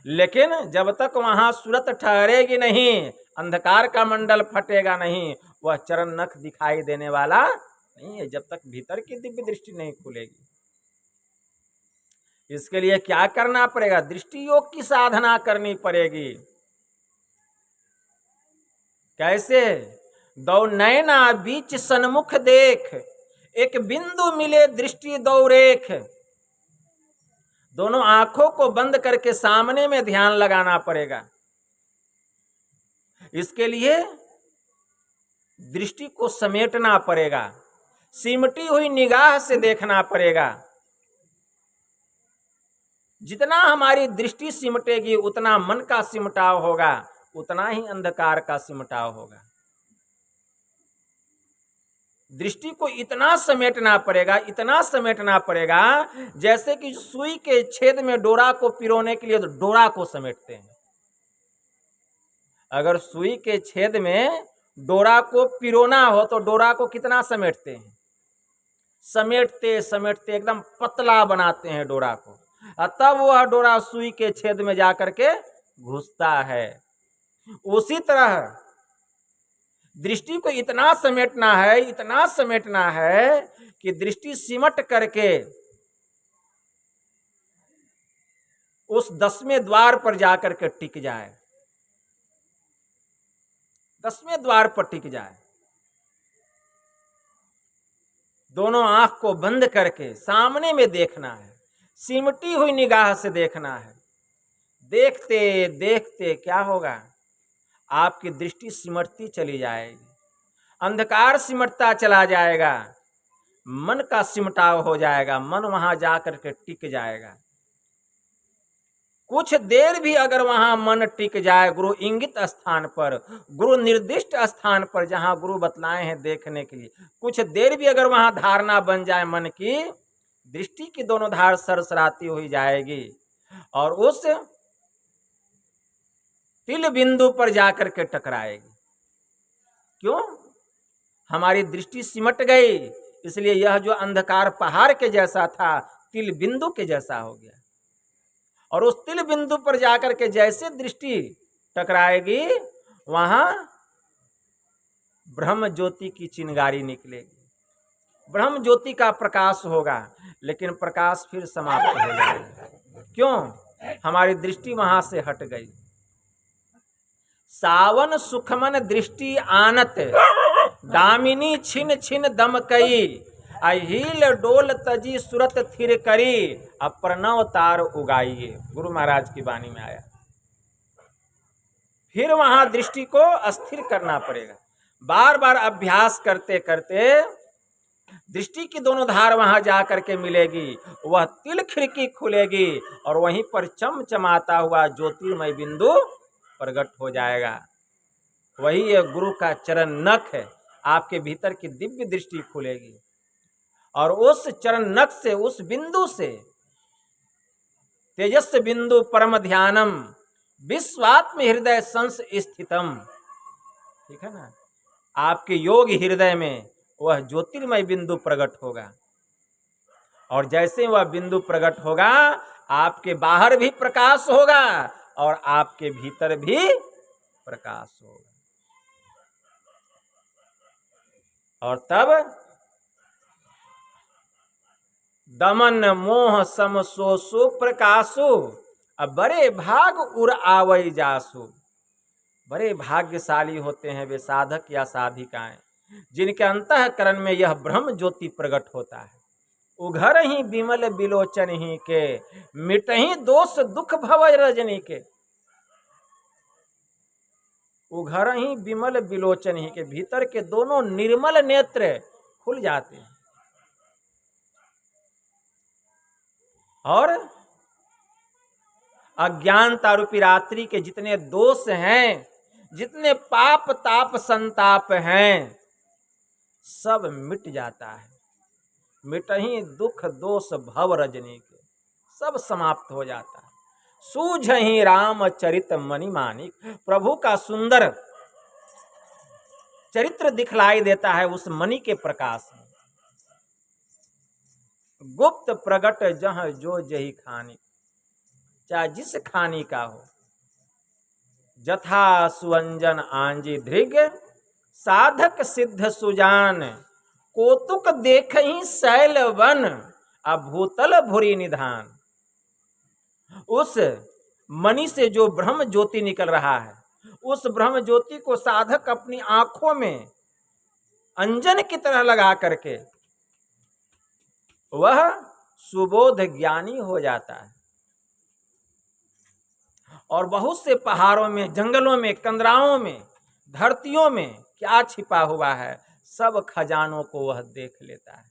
लेकिन जब तक वहां सूरत ठहरेगी नहीं, अंधकार का मंडल फटेगा नहीं, वह चरण नख दिखाई देने वाला नहीं है, जब तक भीतर की दिव्य दृष्टि नहीं खुलेगी। इसके लिए क्या करना पड़ेगा? दृष्टि योग की साधना करनी पड़ेगी। कैसे? दो नैना बीच सन्मुख देख, एक बिंदु मिले दृष्टि दो रेख। दोनों आंखों को बंद करके सामने में ध्यान लगाना पड़ेगा। इसके लिए दृष्टि को समेटना पड़ेगा, सिमटी हुई निगाह से देखना पड़ेगा। जितना हमारी दृष्टि सिमटेगी, उतना मन का सिमटाव होगा, उतना ही अंधकार का सिमटाव होगा। दृष्टि को इतना समेटना पड़ेगा, इतना समेटना पड़ेगा, जैसे कि सुई के छेद में डोरा को पिरोने के लिए डोरा को समेटते हैं। अगर सुई के छेद में डोरा को पिरोना हो तो डोरा को कितना समेटते हैं? समेटते समेटते एकदम पतला बनाते हैं डोरा को, तब वह डोरा सुई के छेद में जाकर के घुसता है। उसी तरह दृष्टि को इतना समेटना है, इतना समेटना है कि दृष्टि सिमट करके उस 10वें द्वार पर जाकर के टिक जाए, 10वें द्वार पर टिक जाए। दोनों आंख को बंद करके सामने में देखना है, सिमटी हुई निगाह से देखना है। देखते देखते क्या होगा? आपकी दृष्टि सिमटती चली जाएगी, अंधकार सिमटता चला जाएगा, मन का सिमटाव हो जाएगा, मन वहां जाकर के टिक जाएगा। कुछ देर भी अगर वहां मन टिक जाए गुरु इंगित स्थान पर, गुरु निर्दिष्ट स्थान पर, जहां गुरु बतलाए हैं देखने के लिए, कुछ देर भी अगर वहां धारणा बन जाए मन की, दृष्टि की दोनों धार सरसराती हुई जाएगी और उस तिल बिंदु पर जाकर के टकराएगी। क्यों? हमारी दृष्टि सिमट गई, इसलिए यह जो अंधकार पहाड़ के जैसा था तिल बिंदु के जैसा हो गया। और उस तिल बिंदु पर जाकर के जैसे दृष्टि टकराएगी, वहां ब्रह्म ज्योति की चिंगारी निकलेगी, ब्रह्म ज्योति का प्रकाश होगा, लेकिन प्रकाश फिर समाप्त हो जाएगा। क्यों? हमारी दृष्टि वहां से हट गई। सावन सुखमन दृष्टि आनत, दामिनी छिन छिन दम कई, अहिल डोल तजी सुरत थिर करी, अप्रणव तार उगाइए। गुरु महाराज की वाणी में आया। फिर वहां दृष्टि को अस्थिर करना पड़ेगा। बार बार अभ्यास करते करते दृष्टि की दोनों धार वहां जा करके मिलेगी, वह तिल खिड़की खुलेगी और वहीं पर चमचमाता हुआ ज्योतिर्मय बिंदु प्रकट हो जाएगा। वही ये गुरु का चरण नख है, आपके भीतर की दिव्य दृष्टि खुलेगी और उस चरण नख से, उस बिंदु से तेजस बिंदु परम ध्यानम विश्वात्म हृदय संस स्थितम, ठीक है ना, आपके योग हृदय में वह ज्योतिर्मय बिंदु प्रकट होगा। और जैसे वह बिंदु प्रकट होगा, आपके बाहर भी प्रकाश होगा और आपके भीतर भी प्रकाश होगा। और तब दमन मोह सम सो प्रकाशो, अब बड़े भाग उर आवई जासु। बड़े भाग्यशाली होते हैं वे साधक या साधिकाएं जिनके अंतःकरण में यह ब्रह्म ज्योति प्रकट होता है। उघर ही विमल बिलोचन ही के, मिटही दोष दुख भव रजनी के। उघर ही विमल बिलोचन ही के, भीतर के दोनों निर्मल नेत्र खुल जाते हैं और अज्ञानता रूपी रात्रि के जितने दोष हैं, जितने पाप ताप संताप हैं, सब मिट जाता है। मिटही दुख दोष भव रजनी के, सब समाप्त हो जाता है। सूझही राम चरित मणि मानिक, प्रभु का सुंदर चरित्र दिखलाई देता है उस मणि के प्रकाश में। गुप्त प्रगट जह जो जही खानी, चाहे जिस खानी का हो। जथा सुअंजन आंजी धृग, साधक सिद्ध सुजान, कोतुक देखहि शैल वन, अभूतल भुरी निधान। उस मणि से जो ब्रह्म ज्योति निकल रहा है, उस ब्रह्म ज्योति को साधक अपनी आंखों में अंजन की तरह लगा करके वह सुबोध ज्ञानी हो जाता है। और बहुत से पहाड़ों में, जंगलों में, कंदराओं में, धरतियों में क्या छिपा हुआ है, सब खजानों को वह देख लेता है।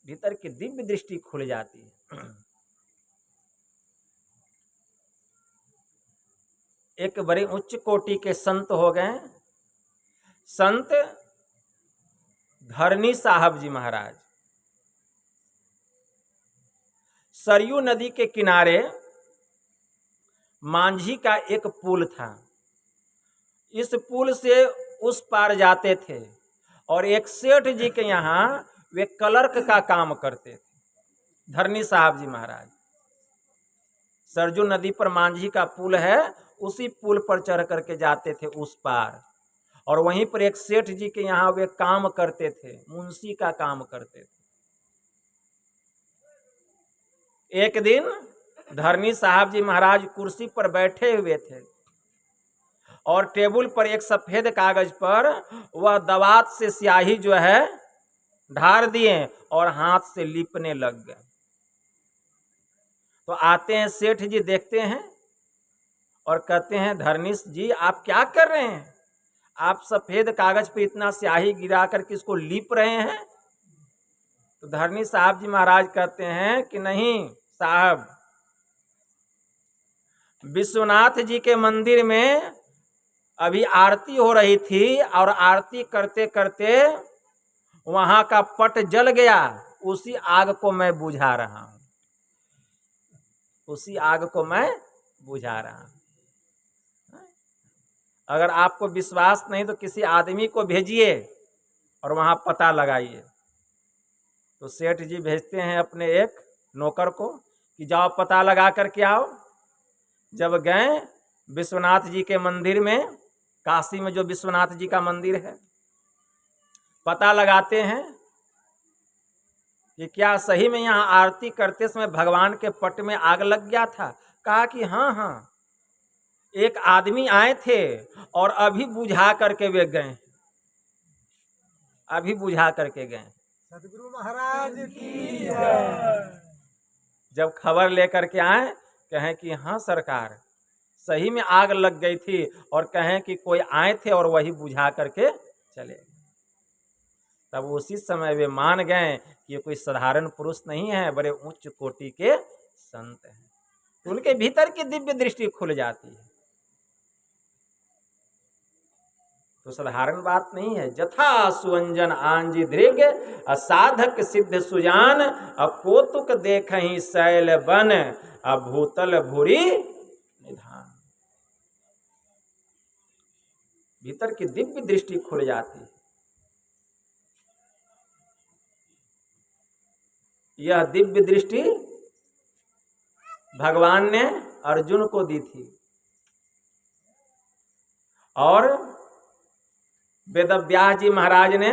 भीतर की दिव्य दृष्टि खुल जाती है। एक बड़े उच्च कोटि के संत हो गए, संत धरनी साहब जी महाराज। सरयू नदी के किनारे मांझी का एक पुल था। इस पुल से उस पार जाते थे और एक सेठ जी के यहाँ वे क्लर्क का काम करते थे, धरनी साहब जी महाराज। सरजू नदी पर मांझी का पुल है, उसी पुल पर चढ़ करके जाते थे उस पार। और वहीं पर एक सेठ जी के यहाँ वे काम करते थे, मुंशी का काम करते थे। एक दिन धरनी साहब जी महाराज कुर्सी पर बैठे हुए थे और टेबल पर एक सफेद कागज पर वह दवात से स्याही जो है ढार दिए और हाथ से लिपने लग गए। तो आते हैं सेठ जी, देखते हैं और कहते हैं, धरनीश जी आप क्या कर रहे हैं? आप सफेद कागज पे इतना स्याही गिरा कर किसको लिप रहे हैं? तो धरनी साहब जी महाराज कहते हैं कि नहीं साहब, विश्वनाथ जी के मंदिर में अभी आरती हो रही थी और आरती करते करते वहां का पट जल गया उसी आग को मैं बुझा रहा हूं, उसी आग को मैं बुझा रहा हूं। अगर आपको विश्वास नहीं तो किसी आदमी को भेजिए और वहां पता लगाइए। तो सेठ जी भेजते हैं अपने एक नौकर को कि जाओ पता लगा करके आओ। जब गए विश्वनाथ जी के मंदिर में, काशी में जो विश्वनाथ जी का मंदिर है, पता लगाते हैं कि क्या सही में यहाँ आरती करते समय भगवान के पट में आग लग गया था। कहा कि हाँ हाँ, एक आदमी आए थे और अभी बुझा करके वे गए, अभी बुझा करके गए। सदगुरु महाराज की जय। जब खबर लेकर के आए, कहें कि हाँ सरकार, सही में आग लग गई थी, और कहें कि कोई आए थे और वही बुझा करके चले गए। तब उसी समय वे मान गए कि ये कोई साधारण पुरुष नहीं है, बड़े उच्च कोटि के संत हैं। तो उनके भीतर की दिव्य दृष्टि खुल जाती है। तो साधारण बात नहीं है। जथा सुअंजन आंजी दृग असाधक सिद्ध सुजान, अकोतुक देखहि शैल बन अभूतल भूरी निधान। भीतर की दिव्य दृष्टि खुल जाती है। यह दिव्य दृष्टि भगवान ने अर्जुन को दी थी और वेदव्यास जी महाराज ने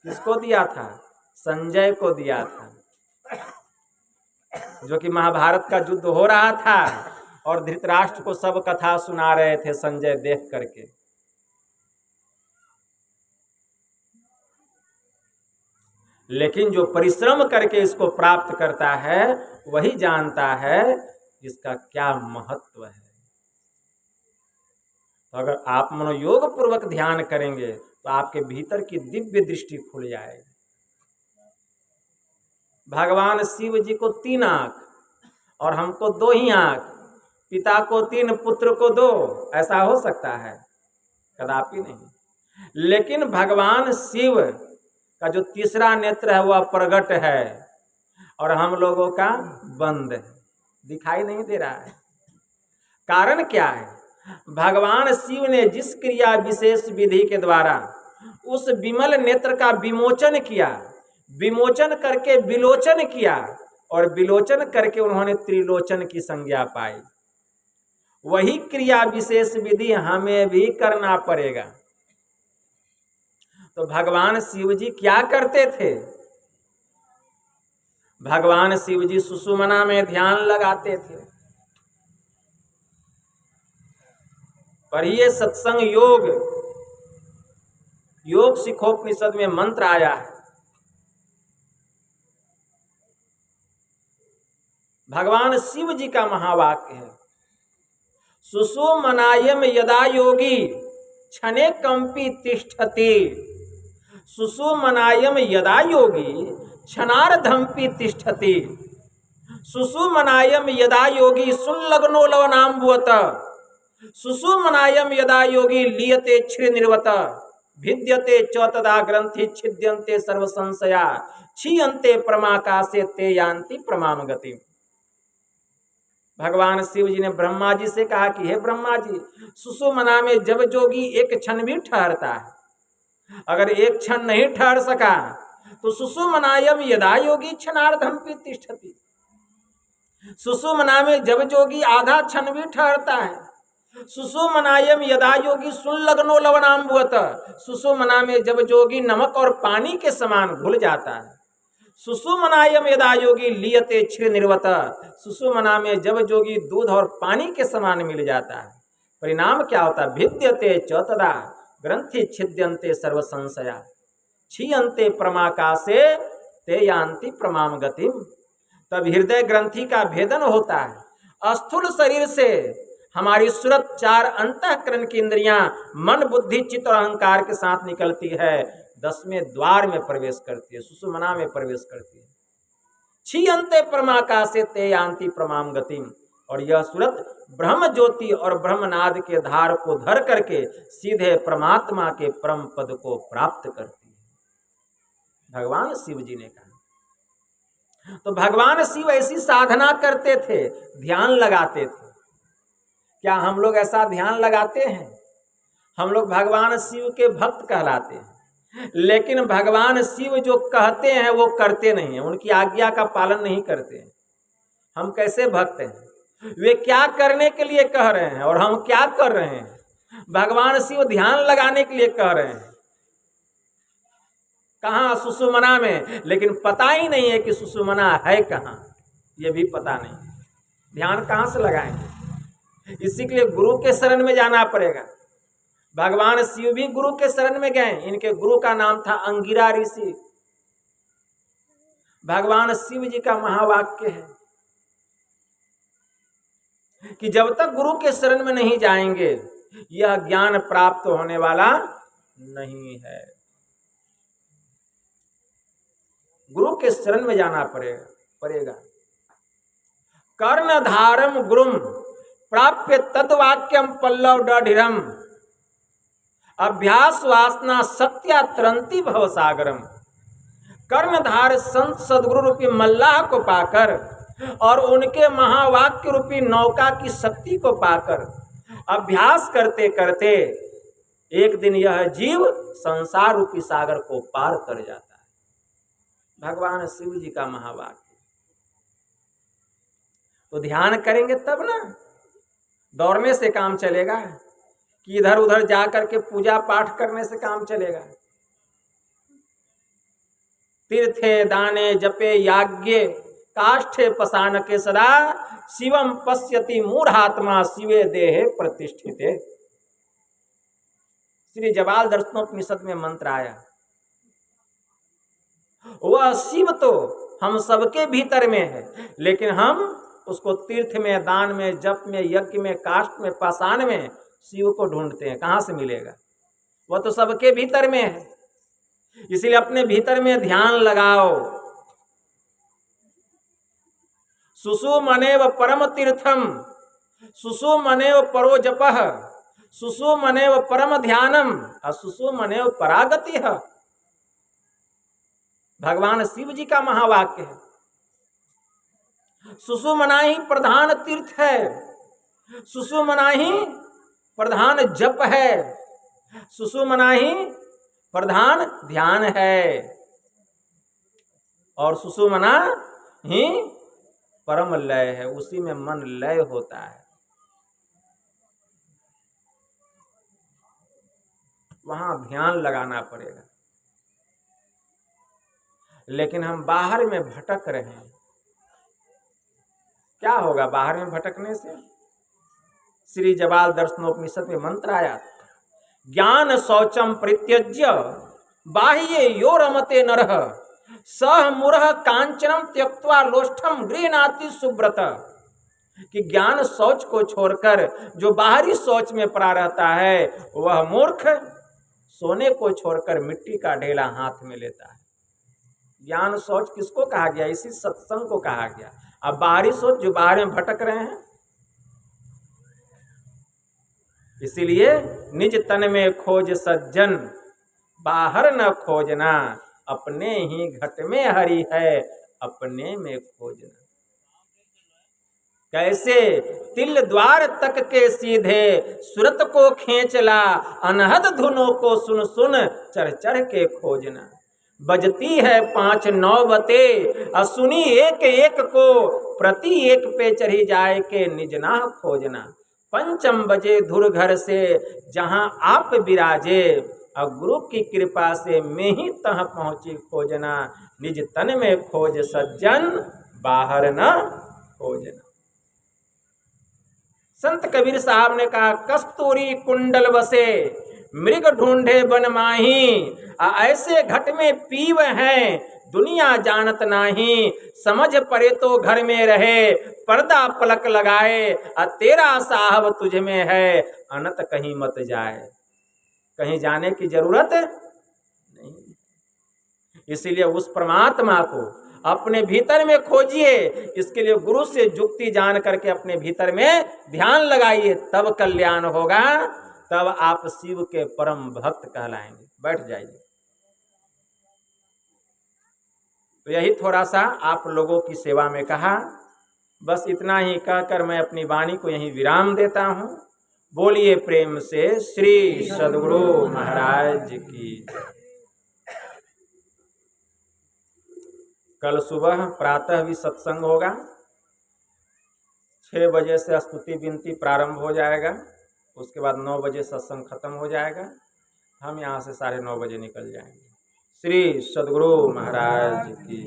किसको दिया था? संजय को दिया था। जो कि महाभारत का युद्ध हो रहा था और धृतराष्ट्र को सब कथा सुना रहे थे संजय देख करके। लेकिन जो परिश्रम करके इसको प्राप्त करता है वही जानता है इसका क्या महत्व है। तो अगर आप मनोयोग पूर्वक ध्यान करेंगे तो आपके भीतर की दिव्य दृष्टि खुल जाएगी। भगवान शिव जी को 3 आंख और हमको 2 ही आंख, पिता को 3 पुत्र को 2, ऐसा हो सकता है? कदापि नहीं। लेकिन भगवान शिव का जो तीसरा नेत्र है वह प्रगट है और हम लोगों का बंद है, दिखाई नहीं दे रहा है। कारण क्या है? भगवान शिव ने जिस क्रिया विशेष विधि के द्वारा उस विमल नेत्र का विमोचन किया, विमोचन करके विलोचन किया और विलोचन करके उन्होंने त्रिलोचन की संज्ञा पाई, वही क्रिया विशेष विधि हमें भी करना पड़ेगा। तो भगवान शिव जी क्या करते थे? भगवान शिव जी सुषुम्ना में ध्यान लगाते थे। पढ़िए सत्संग योग, योग सिखोपनिषद में मंत्र आया है। भगवान शिव जी का महावाक्य है, सुषुम्नायम यदा योगी क्षणे कंपी तिष्ठति। सुषुम्नायम यदा योगी क्षणार्धम्पि तिष्ठति। सुषुम्नायम यदा योगी सुल्लग्नो लवनाम्बुवत। सुषुम्नायम यदा योगी लीयते क्षीरनिर्वत। भिद्यते च तदा ग्रंथि छिद्यन्ते सर्व संशया। क्षीयन्ते प्रमाकाशे ते यान्ति प्रमाम गति। भगवान शिव जी ने ब्रह्मा जी से कहा कि हे ब्रह्मा जी, सुषुम्ना में जब जोगी एक क्षण भी ठहरता है, अगर एक क्षण नहीं ठहर सका तो सुषुम्नायम यदा योगी क्षणार्धम्पि तिष्ठति। सुषुम्ना में जब जोगी आधा क्षण भी ठहरता है, सुषुम्नायम यदा योगी सुल्लग्नो लवनाम्बुवत। सुषुम्ना में जब जोगी नमक और पानी के समान घुल जाता है। सुषुम्नायम यदा योगी लीयते क्षीरनिर्वत। सुषुम्ना में जब जोगी दूध और पानी के समान मिल जाता है, परिणाम क्या होता है? भिद्यते च तदा ग्रंथि छिद्यन्ते सर्व संशया। क्षीयन्ते प्रमाकाशे ते यान्ति प्रमाम गतिम। तब हृदय ग्रंथि का भेदन होता है। स्थूल शरीर से हमारी सूरत 4 अंतःकरण की इंद्रियां मन बुद्धि चित्त और अहंकार के साथ निकलती है, 10वें द्वार में प्रवेश करती है, सुषुम्ना में प्रवेश करती है। क्षीयन्ते प्रमाकाशे ते यान्ति प्रमाम गतिम। और यह सूरत ब्रह्म ज्योति और ब्रह्मनाद के धार को धर करके सीधे परमात्मा के परम पद को प्राप्त करती है। भगवान शिव जी ने कहा तो भगवान शिव ऐसी साधना करते थे, ध्यान लगाते थे। क्या हम लोग ऐसा ध्यान लगाते हैं? हम लोग भगवान शिव के भक्त कहलाते हैं, लेकिन भगवान शिव जो कहते हैं वो करते नहीं हैं, उनकी आज्ञा का पालन नहीं करते हैं। हम कैसे भक्त हैं? वे क्या करने के लिए कह रहे हैं और हम क्या कर रहे हैं? भगवान शिव ध्यान लगाने के लिए कह रहे हैं, कहाँ? सुषुमना में, लेकिन पता ही नहीं है कि सुषुमना है कहाँ, ये भी पता नहीं। ध्यान कहाँ से लगाएंगे? इसी के लिए गुरु के शरण में जाना पड़ेगा। भगवान शिव भी गुरु के शरण में गए। इनके गुरु का नाम था अंगिरा ऋषि। भगवान शिव जी का महावाक्य है कि जब तक गुरु के शरण में नहीं जाएंगे यह ज्ञान प्राप्त होने वाला नहीं है। गुरु के शरण में जाना पड़ेगा। कर्णधारम गुरुम प्राप्य तद्वाक्यम पल्लव डढ़िरम अभ्यास वासना सत्यात्रंती भवसागरम। कर्णधार संत सदगुरु रूपी मल्लाह को पाकर और उनके महावाक्य रूपी नौका की शक्ति को पाकर अभ्यास करते करते एक दिन यह जीव संसार रूपी सागर को पार कर जाता है। भगवान शिव जी का महावाक्य। तो ध्यान करेंगे तब ना। दौड़ने से काम चलेगा कि इधर उधर जा करके पूजा पाठ करने से काम चलेगा? तीर्थे दाने जपे याज्ञे काष्ठे पसान के सदा शिवम पश्यति मूढ़ात्मा शिवे देहे प्रतिष्ठिते। श्री जबाल दर्शनोपनिषद में मंत्र आया। वह शिव तो हम सबके भीतर में है, लेकिन हम उसको तीर्थ में, दान में, जप में, यज्ञ में, काष्ठ में, पाषाण में शिव को ढूंढते हैं। कहाँ से मिलेगा? वह तो सबके भीतर में है। इसलिए अपने भीतर में ध्यान लगाओ। सुषुमनेव परम तीर्थम सुषुमनेव परो जपः सुषुमनेव परम ध्यानम असुषुमनेव परागतिः। भगवान शिव जी का महावाक्य है। सुषुमना ही प्रधान तीर्थ है, सुषुमना ही प्रधान जप है, सुषुमना ही प्रधान ध्यान है, और सुषुमना ही परम लय है। उसी में मन लय होता है। वहां ध्यान लगाना पड़ेगा। लेकिन हम बाहर में भटक रहे हैं। क्या होगा बाहर में भटकने से? श्री जबाल दर्शनोपनिषद में मंत्र आया, ज्ञान शौचम परित्यज्य बाह्ये यो रमते नरः सह मूढ़ कांचनम त्यक्त्वा लोष्ठम गृह्णाति सुब्रत। कि ज्ञान शौच को छोड़कर जो बाहरी शौच में पड़ा रहता है वह मूर्ख सोने को छोड़कर मिट्टी का ढेला हाथ में लेता है। ज्ञान शौच किसको कहा गया? इसी सत्संग को कहा गया। अब बाहरी शौच जो बाहर में भटक रहे हैं, इसीलिए निज तन में खोज सज्जन बाहर न खोजना, अपने ही घट में हरि है अपने में खोजना। कैसे? तिल द्वार तक के सीधे सुरत को खींचला, अनहद धुनों को सुन सुन चढ़ चढ़ के खोजना। बजती है 5 नौबते असुनी एक एक को, प्रति एक पे चढ़ी जाए के निज नाह खोजना। पंचम बजे धुर घर से जहां आप विराजे, और गुरु की कृपा से मैं ही तह पहुंची खोजना। निज तन में खोज सज्जन बाहर न खोजना। संत कबीर साहब ने कहा, कस्तूरी कुंडल बसे मृग ढूंढे बन माही, ऐसे घट में पीव हैं दुनिया जानत नाही। समझ पड़े तो घर में रहे पर्दा पलक लगाए, तेरा साहब तुझ में है अनत कहीं मत जाए। कहीं जाने की जरूरत नहीं। इसीलिए उस परमात्मा को अपने भीतर में खोजिए। इसके लिए गुरु से जुक्ति जान करके अपने भीतर में ध्यान लगाइए, तब कल्याण होगा, तब आप शिव के परम भक्त कहलाएंगे। बैठ जाइए। तो यही थोड़ा सा आप लोगों की सेवा में कहा। बस इतना ही कहकर मैं अपनी वाणी को यहीं विराम देता हूँ। बोलिए प्रेम से श्री सद्गुरु महाराज की। कल सुबह प्रातः भी सत्संग होगा, 6 बजे से स्तुति विनती प्रारंभ हो जाएगा। उसके बाद 9 बजे सत्संग खत्म हो जाएगा। हम यहाँ से 9:30 बजे निकल जाएंगे। श्री सद्गुरु महाराज की।